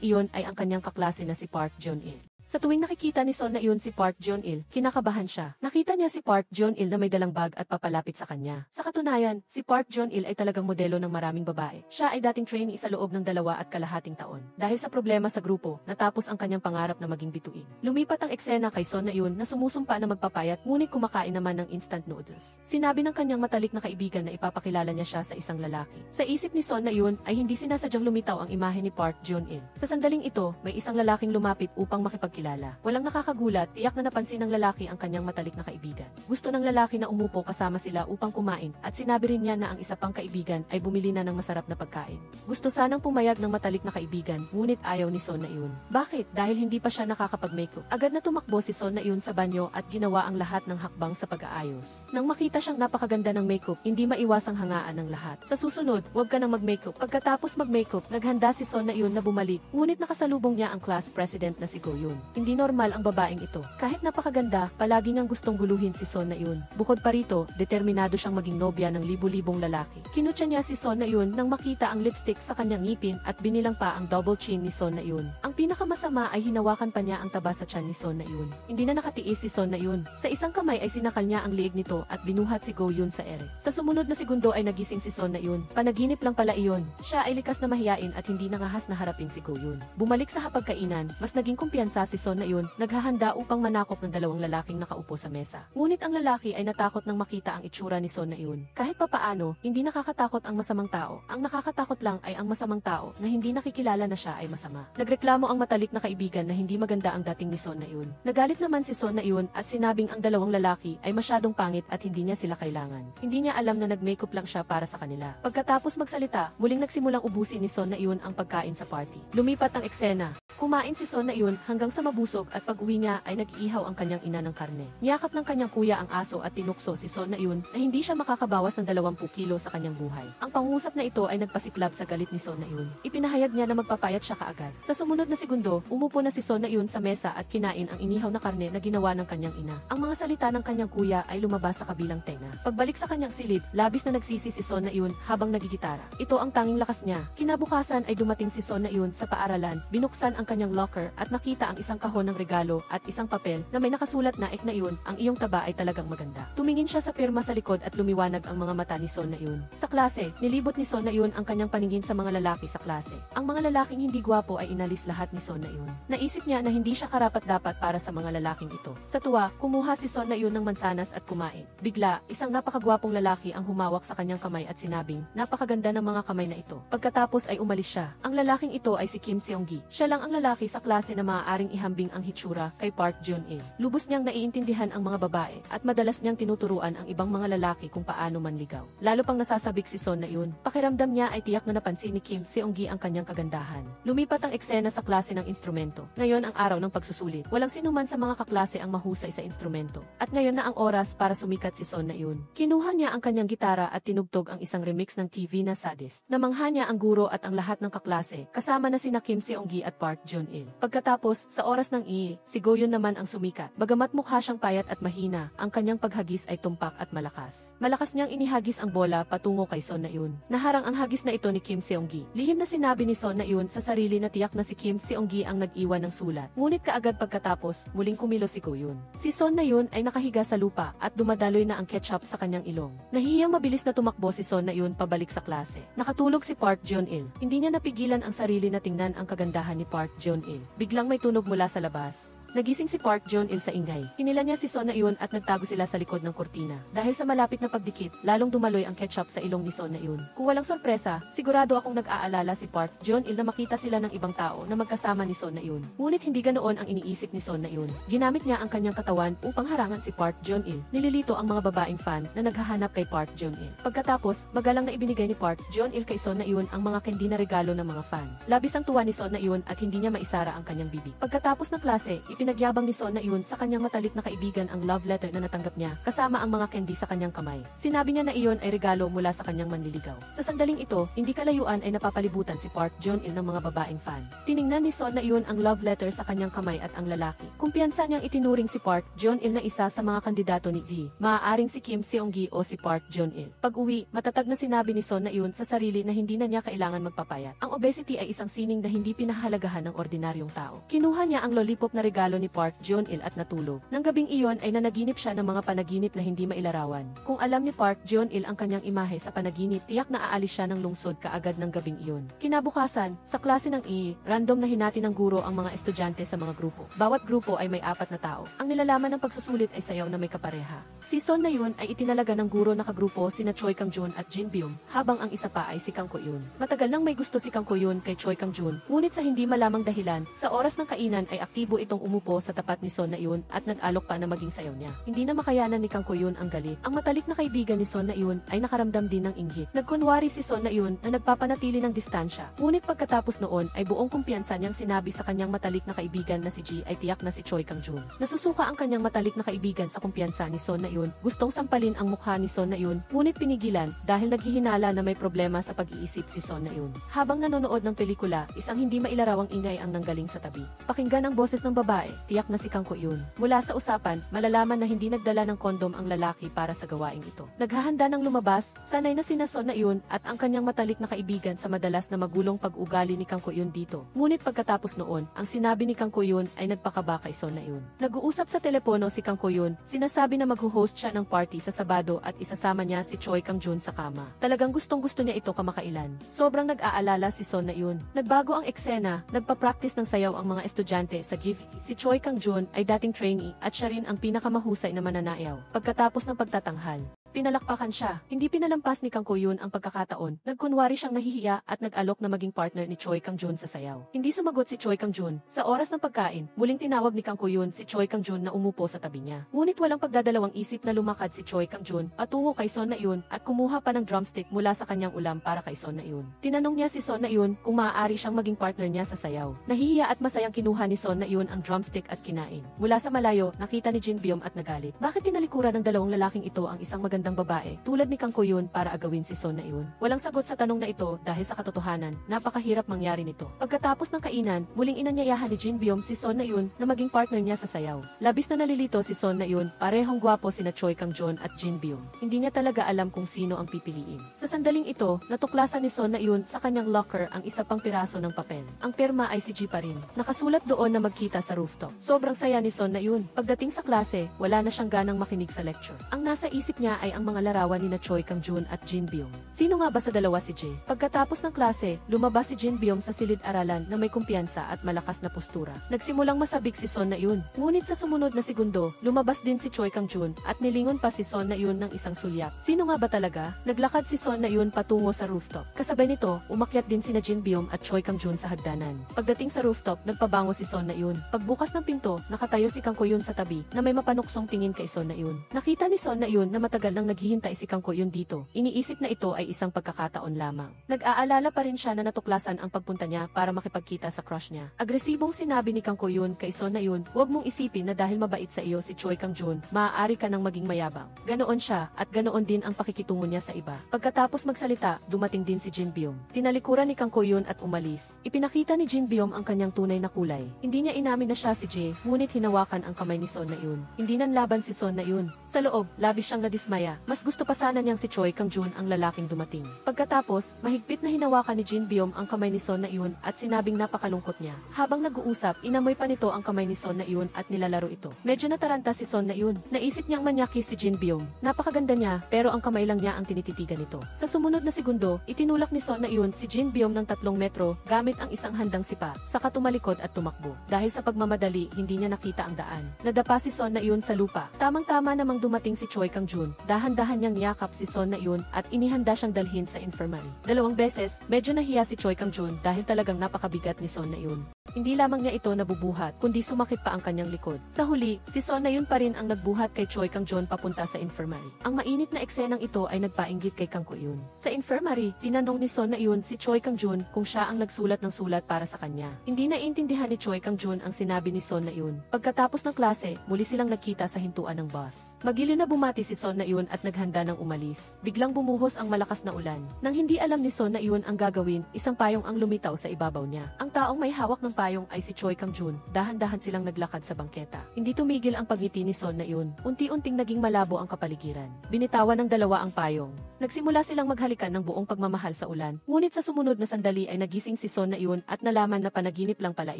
iyon ay ang kanyang kaklase na si Park Jeon-il. Sa tuwing nakikita ni Son Na-eun si Park Jeon-il, kinakabahan siya. Nakita niya si Park Jeon-il na may dalang bag at papalapit sa kanya. Sa katunayan, si Park Jeon-il ay talagang modelo ng maraming babae. Siya ay dating trainee sa loob ng 2.5 taon. Dahil sa problema sa grupo, natapos ang kanyang pangarap na maging bituin. Lumipat ang eksena kay Son Na-eun na sumusumpa na magpapayat ngunit kumakain naman ng instant noodles. Sinabi ng kanyang matalik na kaibigan na ipapakilala niya siya sa isang lalaki. Sa isip ni Son Na-eun ay hindi sinasadyang lumitaw ang imahe ni Park Jeon-il. Sa sandaling ito, may isang lalaking lumapit upang makipagkilala. Walang nakakagulat, tiyak na napansin ng lalaki ang kanyang matalik na kaibigan. Gusto ng lalaki na umupo kasama sila upang kumain at sinabi rin niya na ang isa pang kaibigan ay bumili na ng masarap na pagkain. Gusto sanang pumayag ng matalik na kaibigan, ngunit ayaw ni Son Na-eun. Bakit? Dahil hindi pa siya nakakapag-makeup. Agad na tumakbo si Son Na-eun sa banyo at ginawa ang lahat ng hakbang sa pag-aayos. Nang makita siyang napakaganda ng makeup, hindi maiwasang hangaan ng lahat. Sa susunod, huwag ka nang mag-makeup. Pagkatapos mag-makeup, naghanda si Son Na-eun na bumalik, ngunit nakasalubong niya ang class president na si Go Yoon. Hindi normal ang babaeng ito. Kahit napakaganda, palagi niyang gustong guluhin si Son Na-eun. Bukod pa rito, determinado siyang maging nobya ng libu-libong lalaki. Kinutya niya si Son Na-eun nang makita ang lipstick sa kanyang ngipin at binilang pa ang double chin ni Son Na-eun. Ang pinakamasama ay hinawakan pa niya ang taba sa tiyan ni Son Na-eun. Hindi na nakatiis si Son Na-eun. Sa isang kamay ay sinakal niya ang liig nito at binuhat si Go Yoon sa ere. Sa sumunod na segundo ay nagising si Son Na-eun. Panaginip lang pala iyon. Siya ay likas na mahiyain at hindi nangahas na harapin si Go Yoon. Bumalik sa hapagkainan, mas naging kumpiyansa si Son Na-eun, naghahanda upang manakop ng dalawang lalaking nakaupo sa mesa. Ngunit ang lalaki ay natakot nang makita ang itsura ni Son Na-eun. Kahit papaano, hindi nakakatakot ang masamang tao. Ang nakakatakot lang ay ang masamang tao na hindi nakikilala na siya ay masama. Nagreklamo ang matalik na kaibigan na hindi maganda ang dating ni Son Na-eun. Nagalit naman si Son Na-eun at sinabing ang dalawang lalaki ay masyadong pangit at hindi niya sila kailangan. Hindi niya alam na nag-makeup lang siya para sa kanila. Pagkatapos magsalita, muling nagsimulang ubusin ni Son Na-eun ang pagkain sa party. Lumipat ang eksena. Kumain si Son Na-eun hanggang sa mabusog at pag-uwi niya ay nag-iihaw ang kanyang ina ng karne. Niyakap ng kanyang kuya ang aso at tinukso si Son Na-eun na hindi siya makakabawas ng 20 kilo sa kanyang buhay. Ang pangusap na ito ay nagpasiklab sa galit ni Son Na-eun. Ipinahayag niya na magpapayat siya kaagad. Sa sumunod na segundo, umupo na si Son Na-eun sa mesa at kinain ang inihaw na karne na ginawa ng kanyang ina. Ang mga salita ng kanyang kuya ay lumabas sa kabilang tenga. Pagbalik sa kanyang silid, labis na nagsisi si Son Na-eun habang nagigitara. Ito ang tanging lakas niya. Kinabukasan ay dumating si Son Na-eun sa paaralan, binuksan ang kanyang locker at nakita ang isang kahon ng regalo at isang papel na may nakasulat na "Ek-na-eun, ang iyong taba ay talagang maganda." Tumingin siya sa pirma sa likod at lumiwanag ang mga mata ni Son Na-eun. Sa klase, nilibot ni Son Na-eun ang kanyang paningin sa mga lalaki sa klase. Ang mga lalaking hindi gwapo ay inalis lahat ni Son Na-eun. Naisip niya na hindi siya karapat-dapat para sa mga lalaking ito. Sa tuwa, kumuha si Son Na-eun ng mansanas at kumain. Bigla, isang napakagwapong lalaki ang humawak sa kanyang kamay at sinabing, "Napakaganda ng mga kamay na ito." Pagkatapos ay umalis siya. Ang lalaking ito ay si Kim Seong-gi. Siya lang ang lalaki sa klase na maaaring ihambing ang hitsura kay Park Jun-il. Lubos niyang naiintindihan ang mga babae at madalas niyang tinuturuan ang ibang mga lalaki kung paano manligaw. Lalo pang nasasabik si Son na yun, pakiramdam niya ay tiyak na napansin ni Kim Seong-gi ang kanyang kagandahan. Lumipat ang eksena sa klase ng instrumento. Ngayon ang araw ng pagsusulit. Walang sinuman sa mga kaklase ang mahusay sa instrumento. At ngayon na ang oras para sumikat si Son na yun. Kinuha niya ang kanyang gitara at tinugtog ang isang remix ng TV na Sadist. Namangha niya ang guro at ang lahat ng kaklase, kasama na sina Kim Seong-gi at Park Jun-il. Pagkatapos, sa oras ng si Go-yeon naman ang sumikat. Bagamat mukha siyang payat at mahina, ang kanyang paghagis ay tumpak at malakas. Malakas niyang inihagis ang bola patungo kay Son na yun. Naharang ang hagis na ito ni Kim Seong-gi. Lihim na sinabi ni Son na yun sa sarili na tiyak na si Kim Seong-gi ang nag-iwan ng sulat. Ngunit kaagad pagkatapos, muling kumilos si Go-yeon. Si Son na yun ay nakahiga sa lupa at dumadaloy na ang ketchup sa kanyang ilong. Nahihiyang mabilis na tumakbo si Son na yun pabalik sa klase. Nakatulog si Park Jun-il. Hindi niya napigilan ang sarili na tingnan ang kagandahan ni Park Jun-il. Biglang may tunog mula sa labas. Nagising si Park Jun-il sa ingay. Hinila niya si Son na yun at nagtago sila sa likod ng kurtina. Dahil sa malapit na pagdikit, lalong dumaloy ang ketchup sa ilong ni Son na yun. Kung walang sorpresa, sigurado akong nag-aalala si Park Jun-il na makita sila ng ibang tao na magkasama ni Son na yun. Ngunit hindi ganoon ang iniisip ni Son na yun. Ginamit niya ang kanyang katawan upang harangan si Park Jun-il. Nililito ang mga babaeng fan na naghahanap kay Park Jun-il. Pagkatapos, magalang na ibinigay ni Park Jun-il kay Son na yun ang mga candy na regalo ng mga fan. Labis ang tuwa ni Son na yun at hindi niya maisara ang kanyang bibig. Pagkatapos ng klase, ipinagyabang ni Son na iyon sa kanyang matalik na kaibigan ang love letter na natanggap niya, kasama ang mga candy sa kanyang kamay. Sinabi niya na iyon ay regalo mula sa kanyang manliligaw. Sa sandaling ito, hindi kalayuan ay napapalibutan si Park Jun-il ng mga babaeng fan. Tiningnan ni Son na iyon ang love letter sa kanyang kamay at ang lalaki. Kumpiyansa niyang itinuring si Park Jun-il na isa sa mga kandidato ni V. Maaaring si Kim Seong-gi o si Park Jun-il. Pag-uwi, matatag na sinabi ni Son na iyon sa sarili na hindi na niya kailangan magpapayat. Ang obesity ay isang sining na hindi pinahahalagahan ng ordinaryong tao. Kinuha niya ang lollipop na regalo ni Park Jun-il at natulog. Nang gabing iyon ay nanaginip siya ng mga panaginip na hindi mailarawan. Kung alam ni Park Jun-il ang kanyang imahe sa panaginip, tiyak na aalis siya ng lungsod kaagad ng gabing iyon. Kinabukasan, sa klase ng random na hinati ng guro ang mga estudyante sa mga grupo. Bawat grupo ay may 4 na tao. Ang nilalaman ng pagsusulit ay sayaw na may kapareha. Si Son na yun ay itinalaga ng guro na kagrupo sina Choi Kang-jun at Jin Byung, habang ang isa pa ay si Kang Ko-yun. Matagal nang may gusto si Kang Ko-yun kay Choi Kang-jun, ngunit sa hindi malamang dahilan, sa oras ng kainan ay aktibo itong umupo sa tapat ni Son na yun at nag-alok pa na maging sayaw niya. Hindi na makayanan ni Kang Ko-yun ang galit. Ang matalik na kaibigan ni Son na yun ay nakaramdam din ng inggit. Nagkunwari si Son na yun na nagpapanatili ng distansya. Ngunit pagkatapos noon ay buong kumpiyansa niyang sinabi sa kanyang matalik na kaibigan na si Ji ay tiyak na si Choi Kang-jun. Nasusuka ang kanyang matalik na kaibigan sa kumpiyansa ni Son na yun. Gustong sampalin ang mukha ni Son na yun, ngunit pinigilan dahil naghihinala na may problema sa pag-iisip si Son na yun. Habang nanonood ng pelikula, isang hindi mailarawang ingay ang nanggaling sa tabi. Pakinggan ang boses ng babae, tiyak na si Kang Ko-yun. Mula sa usapan, malalaman na hindi nagdala ng kondom ang lalaki para sa gawaing ito. Naghahanda ng lumabas, sanay na sina Son na yun at ang kanyang matalik na kaibigan sa madalas na magulong pag-ugali ni Kang Ko-yun dito. Ngunit pagkatapos noon, ang sinabi ni Kang Ko-yun ay nagpakaba kay Son na yun. Nag-uusap sa telepono si Kang Ko-yun, sinasabi na mag-host siya ng party sa Sabado at isasama niya si Choi Kang-jun sa kama. Talagang gustong-gusto niya ito kamakailan. Sobrang nag-aalala si Son na yun. Nagbago ang eksena, nagpa-practice ng sayaw ang mga estudyante sa GIF. Si Choi Kang-jun ay dating trainee at siya rin ang pinakamahusay na mananayaw. Pagkatapos ng pagtatanghal, pinalakpakan siya. Hindi pinalampas ni Kang Ko-yun ang pagkakataon. Nagkunwari siyang nahihiya at nag-alok na maging partner ni Choi Kang-jun sa sayaw. Hindi sumagot si Choi Kang-jun. Sa oras ng pagkain, muling tinawag ni Kang Ko-yun si Choi Kang-jun na umupo sa tabi niya. Ngunit walang pagdadalawang isip na lumakad si Choi Kang-jun patungo kay Son na yun at kumuha pa ng drumstick mula sa kanyang ulam para kay Son na yun. Tinanong niya si Son na yun kung maaari siyang maging partner niya sa sayaw. Nahihiya at masayang kinuha ni Son na yun ang drumstick at kinain. Mula sa malayo, nakita ni Jin Byung at nagalit. Bakit tinalikuran ng dalawang lalaking ito ang isang magandang babae tulad ni Kang Ko-yun para agawin si Son na yun? Walang sagot sa tanong na ito dahil sa katotohanan, napakahirap mangyari nito. Pagkatapos ng kainan, muling inanyayahan ni Jin Byung si Son na yun na maging partner niya sa sayaw. Labis na nalilito si Son na yun, parehong gwapo sina Choi Kang-jun at Jin Byung. Hindi niya talaga alam kung sino ang pipiliin. Sa sandaling ito, natuklasan ni Son na yun sa kanyang locker ang isa pang piraso ng papel. Ang pirma ay si Ji pa rin. Nakasulat doon na magkita sa rooftop. Sobrang saya ni Son na yun. Pagdating sa klase, wala na siyang ganang makinig sa lecture. Ang nasa isip niya ay ay ang mga larawan ni Choi Kang-jun at Jin Byung. Sino nga ba sa dalawa si Jae? Pagkatapos ng klase, lumabas si Jin Byung sa silid-aralan na may kumpiyansa at malakas na postura. Nagsimulang masabik si Son Na-eun, ngunit sa sumunod na segundo, lumabas din si Choi Kang-jun at nilingon pa si Son Na-eun ng isang sulyap. Sino nga ba talaga? Naglakad si Son Na-eun patungo sa rooftop. Kasabay nito, umakyat din sina Jin Byung at Choi Kang-jun sa hagdanan. Pagdating sa rooftop, nagpabango si Son Na-eun. Pagbukas ng pinto, nakatayo si Kang Ko-yun sa tabi na may mapanuksong tingin kay Son Na-eun. Nakita ni Son Na-eun na matagal nang naghihintay si Kang Ko-yun dito. Iniisip na ito ay isang pagkakataon lamang. Nag-aalala pa rin siya na natuklasan ang pagpunta niya para makipagkita sa crush niya. Agresibong sinabi ni Kang Ko-yun kay Son Na-eun, "Huwag mong isipin na dahil mabait sa iyo si Choi Kang-jun, maaari ka nang maging mayabang." Ganoon siya at ganoon din ang pakikitungo niya sa iba. Pagkatapos magsalita, dumating din si Jin Byung. Tinalikuran ni Kang Ko-yun at umalis. Ipinakita ni Jin Byung ang kanyang tunay na kulay. Hindi niya inamin na siya si Jae, ngunit hinawakan ang kamay ni Son Na-eun. Hindi nanlaban si Son Na-eun. Sa loob, labis siyang nadismaya. Mas gusto pa sana niyang si Choi Kang-jun ang lalaking dumating. Pagkatapos, mahigpit na hinawakan ni Jin Byung ang kamay ni Son Na-eun at sinabing napakalungkot niya. Habang nag-uusap, inamoy pa nito ang kamay ni Son Na-eun at nilalaro ito. Medyo nataranta si Son Na-eun. Naisip niyang manyaki si Jin Byung. Napakaganda niya, pero ang kamay lang niya ang tinititigan nito. Sa sumunod na segundo, itinulak ni Son Na-eun si Jin Byung ng 3 metro gamit ang isang handang sipa, saka tumalikod at tumakbo. Dahil sa pagmamadali, hindi niya nakita ang daan. Nadapa si Son Na-eun sa lupa. Tamang-tama namang dumating si Choi Kang-jun. Dahan-dahan niyang yakap si Son Na-eun at inihanda siyang dalhin sa infirmary. 2 beses, medyo nahiya si Choi Kang-jun dahil talagang napakabigat ni Son Na-eun. Hindi lamang niya ito nabubuhat, kundi sumakit pa ang kanyang likod. Sa huli, si Son Na-eun pa rin ang nagbuhat kay Choi Kang-jun papunta sa infirmary. Ang mainit na eksenang ito ay nagpainggit kay Kang Ko-yun. Sa infirmary, tinanong ni Son Na-eun si Choi Kang-jun kung siya ang nagsulat ng sulat para sa kanya. Hindi naiintindihan ni Choi Kang-jun ang sinabi ni Son Na-eun. Pagkatapos ng klase, muli silang nagkita sa hintuan ng bus. Magiliw na bumati si Son Na-eun at naghanda ng umalis. Biglang bumuhos ang malakas na ulan. Nang hindi alam ni Son Na-eun ang gagawin, isang payong ang lumitaw sa ibabaw niya. Ang taong may hawak ng payong ay si Choi Kang-jun. Dahan-dahan silang naglakad sa bangketa. Hindi tumigil ang pagngiti ni Son Na-eun. Unti-unting naging malabo ang kapaligiran. Binitawan ng dalawa ang payong. Nagsimula silang maghalikan ng buong pagmamahal sa ulan. Ngunit sa sumunod na sandali ay nagising si Son Na-eun at nalaman na panaginip lang pala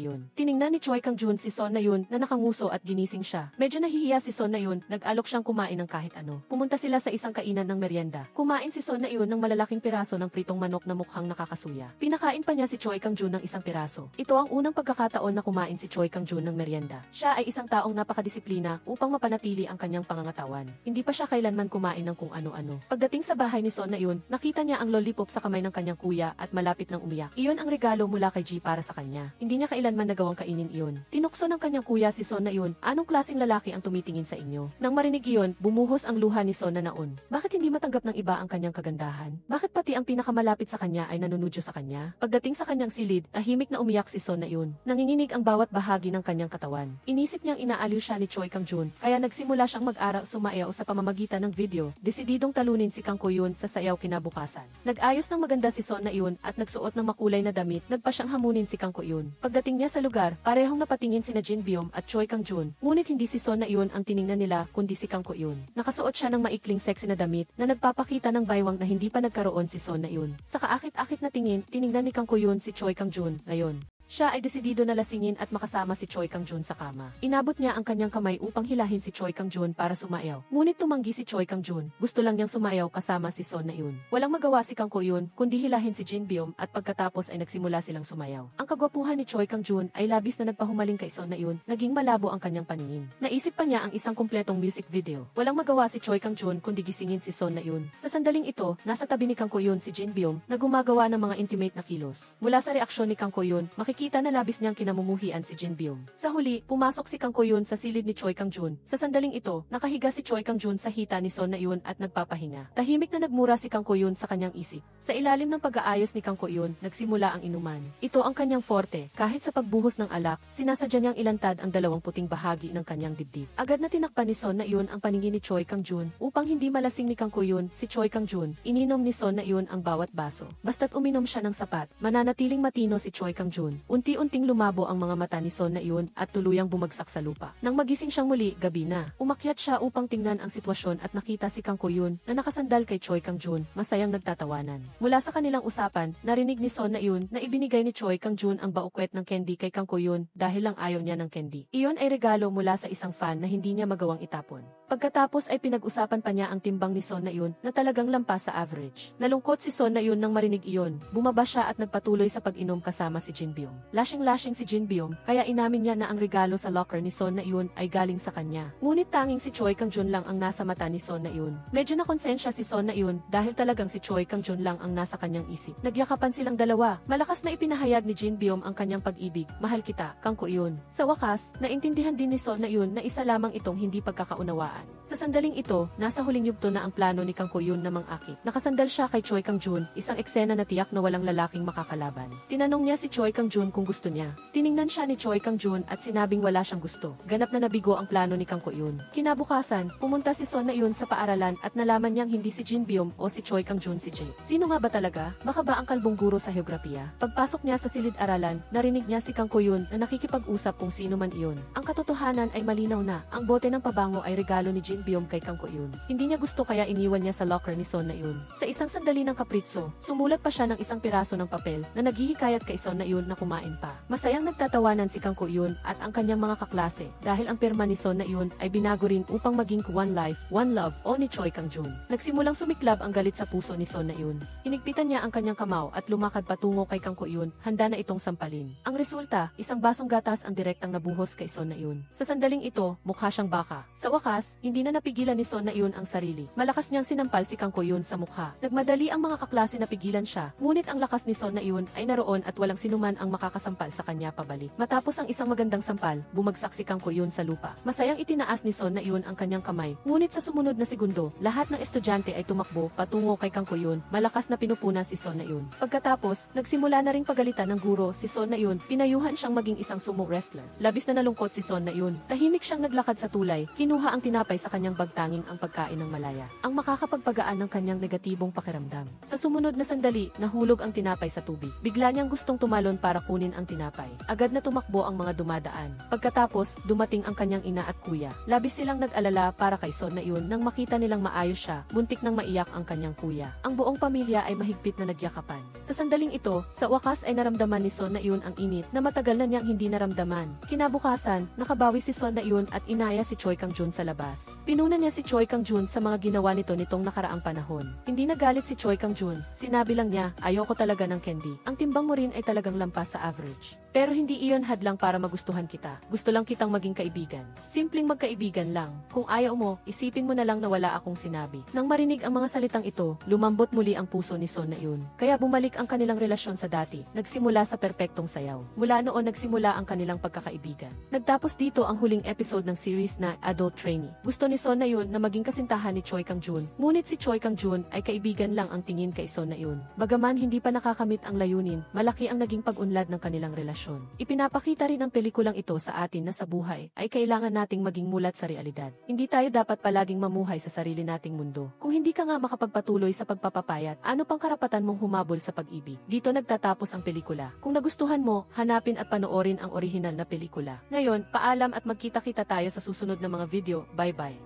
iyon. Tiningnan ni Choi Kang-jun si Son Na-eun na nakanguso at ginising siya. Medyo nahihiya si Son Na-eun, nag-alok siyang kumain ng kahit ano. Pumunta sila sa isang kainan ng merienda. Kumain si Son Na-eun ng malalaking piraso ng pritong manok na mukhang nakakasuya. Pinakain pa niya si Choi Kang-jun ng isang piraso. Ito ang unang pagkakataon na kumain si Choi Kang-jun ng merienda. Siya ay isang taong napakadisiplina upang mapanatili ang kanyang pangangatawan. Hindi pa siya kailanman kumain ng kung ano-ano. Pagdating sa bahay ni Son Na-eun, nakita niya ang lollipop sa kamay ng kanyang kuya at malapit nang umiyak. Iyon ang regalo mula kay Ji para sa kanya. Hindi niya kailanman nagawang kainin iyon. Tinukso ng kanyang kuya si Son Na-eun, "Anong klaseng lalaki ang tumitingin sa inyo?" Nang marinig iyon, bumuhos ang luha ni Son Na-eun. Bakit hindi matanggap ng iba ang kanyang kagandahan? Bakit pati ang pinakamalapit sa kanya ay nanunudyo sa kanya? Pagdating sa kanyang silid, tahimik na umiyak si Son Na-eun. Nanginginig ang bawat bahagi ng kanyang katawan. Inisip niyang inaaliw siya ni Choi Kang-jun, kaya nagsimula siyang mag-aral sumayaw sa pamamagitan ng video. Desididong talunin si Kang Ko-yun sa sayaw kinabukasan. Nag-ayos ng maganda si Son Na-eun at nagsuot ng makulay na damit. Nagpa siyang hamunin si Kang Ko-yun. Pagdating niya sa lugar, parehong napatingin sina Jin Byung at Choi Kang-jun. Ngunit hindi si Son Na-eun ang tiningnan nila, kundi si Kang Ko-yun. Nakasuot siya ng maikling sexy na damit na nagpapakita ng baywang na hindi pa nagkaroon si Son Na-eun. Sa kaakit-akit na tingin, tiningnan ni Kang Ko-yun si Choi Kang-jun. Ngayon, siya ay desidido na lasingin at makasama si Choi Kang-jun sa kama. Inabot niya ang kanyang kamay upang hilahin si Choi Kang-jun para sumayaw. Ngunit tumanggi si Choi Kang-jun. Gusto lang niyang sumayaw kasama si Son Na-eun. Walang magawa si Kang Ko-yun kundi hilahin si Jin Byung at pagkatapos ay nagsimula silang sumayaw. Ang kagwapuhan ni Choi Kang-jun ay labis na nagpahumaling kay Son Na-eun. Naging malabo ang kanyang paningin. Naisip pa niya ang isang kumpletong music video. Walang magawa si Choi Kang-jun kundi gisingin si Son Na-eun. Sa sandaling ito, nasa tabi ni Kang Ko-yun si Jin Byung na gumagawa ng mga intimate na kilos. Mula sa reaksyon ni Kang Ko-yun, makikita na labis niyang kinamumuhian si Jin Byung. Sa huli, pumasok si Kang Ko-yun sa silid ni Choi Kang-jun. Sa sandaling ito, nakahiga si Choi Kang-jun sa hita ni Son Na-eun at nagpapahinga. Tahimik na nagmura si Kang Ko-yun sa kanyang isip. Sa ilalim ng pag-aayos ni Kang Ko-yun, nagsimula ang inuman. Ito ang kanyang forte. Kahit sa pagbuhos ng alak, sinasadya niyang ilantad ang 2 puting bahagi ng kanyang dibdib. Agad na tinakpan ni Son Na-eun ang paningin ni Choi Kang-jun. Upang hindi malasing ni Kang Ko-yun, si Choi Kang-jun, ininom ni Son Na-eun ang bawat baso. Basta't uminom siya ng sapat, mananatiling matino si Choi Kang-jun. unti-unting lumabo ang mga mata ni Son na iyon at tuluyang bumagsak sa lupa. Nang magising siyang muli, gabi na. Umakyat siya upang tingnan ang sitwasyon at nakita si Kang Ko-yoon na nakasandal kay Choi Kang-jun, masayang nagtatawanan. Mula sa kanilang usapan, narinig ni Son na iyon na ibinigay ni Choi Kang-jun ang baukwet ng candy kay Kang Ko-yoon dahil lang ayaw niya ng candy. Iyon ay regalo mula sa isang fan na hindi niya magawang itapon. Pagkatapos ay pinag-usapan pa niya ang timbang ni Son na iyon na talagang lampas sa average. Nalungkot si Son na iyon nang marinig iyon. Bumaba siya at nagpatuloy sa pag-inom kasama si Jin Byung. Lashing-lashing si Jin Byung, kaya inamin niya na ang regalo sa locker ni Son na iyon ay galing sa kanya. Ngunit tanging si Choi Kang-jun lang ang nasa mata ni Son na iyon. Medyo nakonsensya si Son na iyon dahil talagang si Choi Kang-jun lang ang nasa kanyang isip. Nagyakapan silang dalawa. Malakas na ipinahayag ni Jin Byung ang kanyang pag-ibig. Mahal kita, Kang Ko-yoon. Sa wakas, naintindihan din ni Son na iyon na isa lamang itong hindi pagkakaunawaan. Sa sandaling ito, nasa huling yugto na ang plano ni Kang Ko-yoon na mang-akit. Nakasandal siya kay Choi Kang-jun, isang eksena na tiyak na walang lalaking makakalaban. Tinanong niya si Choi Kang-jun kung gusto niya. Tiningnan siya ni Choi Kang-jun at sinabing wala siyang gusto. Ganap na nabigo ang plano ni Kang Ko-yoon. Kinabukasan, pumunta si Son na iyon sa paaralan at nalaman niyang hindi si Jin Byung o si Choi Kang-jun si Jae. Sino nga ba talaga? Baka ba ang kalbong guro sa geografiya? Pagpasok niya sa silid-aralan, narinig niya si Kang Ko-yoon na nakikipag-usap kung sino man iyon. Ang katotohanan ay malinaw na, ang bote ng pabango ay regalo ni Jin Byung kay Kang Ko-yoon. Hindi niya gusto kaya iniwan niya sa locker ni Son na iyon. Sa isang sandali ng kapritso, sumulat pa siya ng isang piraso ng papel na naghihikayat kay Son na iyon na kumain pa. Masayang nagtatawanan si Kang Ko-yoon at ang kanyang mga kaklase dahil ang pirma ni Son na iyon ay binago rin upang maging One Life, One Love o ni Choi Kang-jun. Nagsimulang sumiklab ang galit sa puso ni Son na iyon. Hinigpitan niya ang kanyang kamao at lumakad patungo kay Kang Ko-yoon, handa na itong sampalin. Ang resulta, isang basong gatas ang direktang nabuhos kay Son na iyon. Sa sandaling ito, mukha siyang baka. Sa wakas, hindi na napigilan ni Son na iyon ang sarili. Malakas niyang sinampal si Kang Ko-yoon sa mukha. Nagmadali ang mga kaklase na pigilan siya, ngunit ang lakas ni Son na iyon ay naroon at walang sinuman ang makakasampal sa kanya pabalik. Matapos ang isang magandang sampal, bumagsak si Kang Ko-yoon sa lupa. Masayang itinaas ni Son na iyon ang kanyang kamay, ngunit sa sumunod na segundo, lahat ng estudyante ay tumakbo patungo kay Kang Ko-yoon. Malakas na pinupuna si Son na iyon. Pagkatapos, nagsimula na ring pagalitan ng guro si Son na iyon. Pinayuhan siyang maging isang sumo wrestler. Labis na nalungkot si Son na iyon. Tahimik siyang naglakad sa tulay. Kinuha ang tinapay sa kanyang bagtanging ang pagkain ng malaya. Ang makakapagpagaan ng kanyang negatibong pakiramdam. Sa sumunod na sandali, nahulog ang tinapay sa tubig. Bigla niyang gustong tumalon para kunin ang tinapay. Agad na tumakbo ang mga dumadaan. Pagkatapos, dumating ang kanyang ina at kuya. Labis silang nag-alala para kay Son na iyon nang makita nilang maayos siya. Muntik nang maiyak ang kanyang kuya. Ang buong pamilya ay mahigpit na nagyakapan. Sa sandaling ito, sa wakas ay naramdaman ni Son na iyon ang init na matagal na niyang hindi naramdaman. Kinabukasan, nakabawi si Son na iyon at inaya si Choi Kang-jun sa labas. Pinuna niya si Choi Kang-jun sa mga ginawa nito nitong nakaraang panahon. Hindi nagalit si Choi Kang-jun. Sinabi lang niya, ayoko talaga ng candy. Ang timbang mo rin ay talagang lampas sa average. Pero hindi iyon hadlang para magustuhan kita. Gusto lang kitang maging kaibigan. Simpleng magkaibigan lang. Kung ayaw mo, isipin mo na lang na wala akong sinabi. Nang marinig ang mga salitang ito, lumambot muli ang puso ni Son na iyon. Kaya bumalik ang kanilang relasyon sa dati. Nagsimula sa perpektong sayaw. Mula noon nagsimula ang kanilang pagkakaibigan. Nagtapos dito ang huling episode ng series na Adult Trainee. Gusto ni Son na iyon na maging kasintahan ni Choi Kang-jun. Ngunit si Choi Kang-jun ay kaibigan lang ang tingin kay Son na iyon. Bagaman hindi pa nakakamit ang layunin, malaki ang naging pag-unlad ng kanilang relasyon. Ipinapakita rin ang pelikulang ito sa atin na sa buhay ay kailangan nating maging mulat sa realidad. Hindi tayo dapat palaging mamuhay sa sarili nating mundo. Kung hindi ka nga makapagpatuloy sa pagpapapayat, ano pang karapatan mong humabol sa pag-ibig? Dito nagtatapos ang pelikula. Kung nagustuhan mo, hanapin at panoorin ang orihinal na pelikula. Ngayon, paalam at magkita-kita tayo sa susunod na mga video. Bye-bye.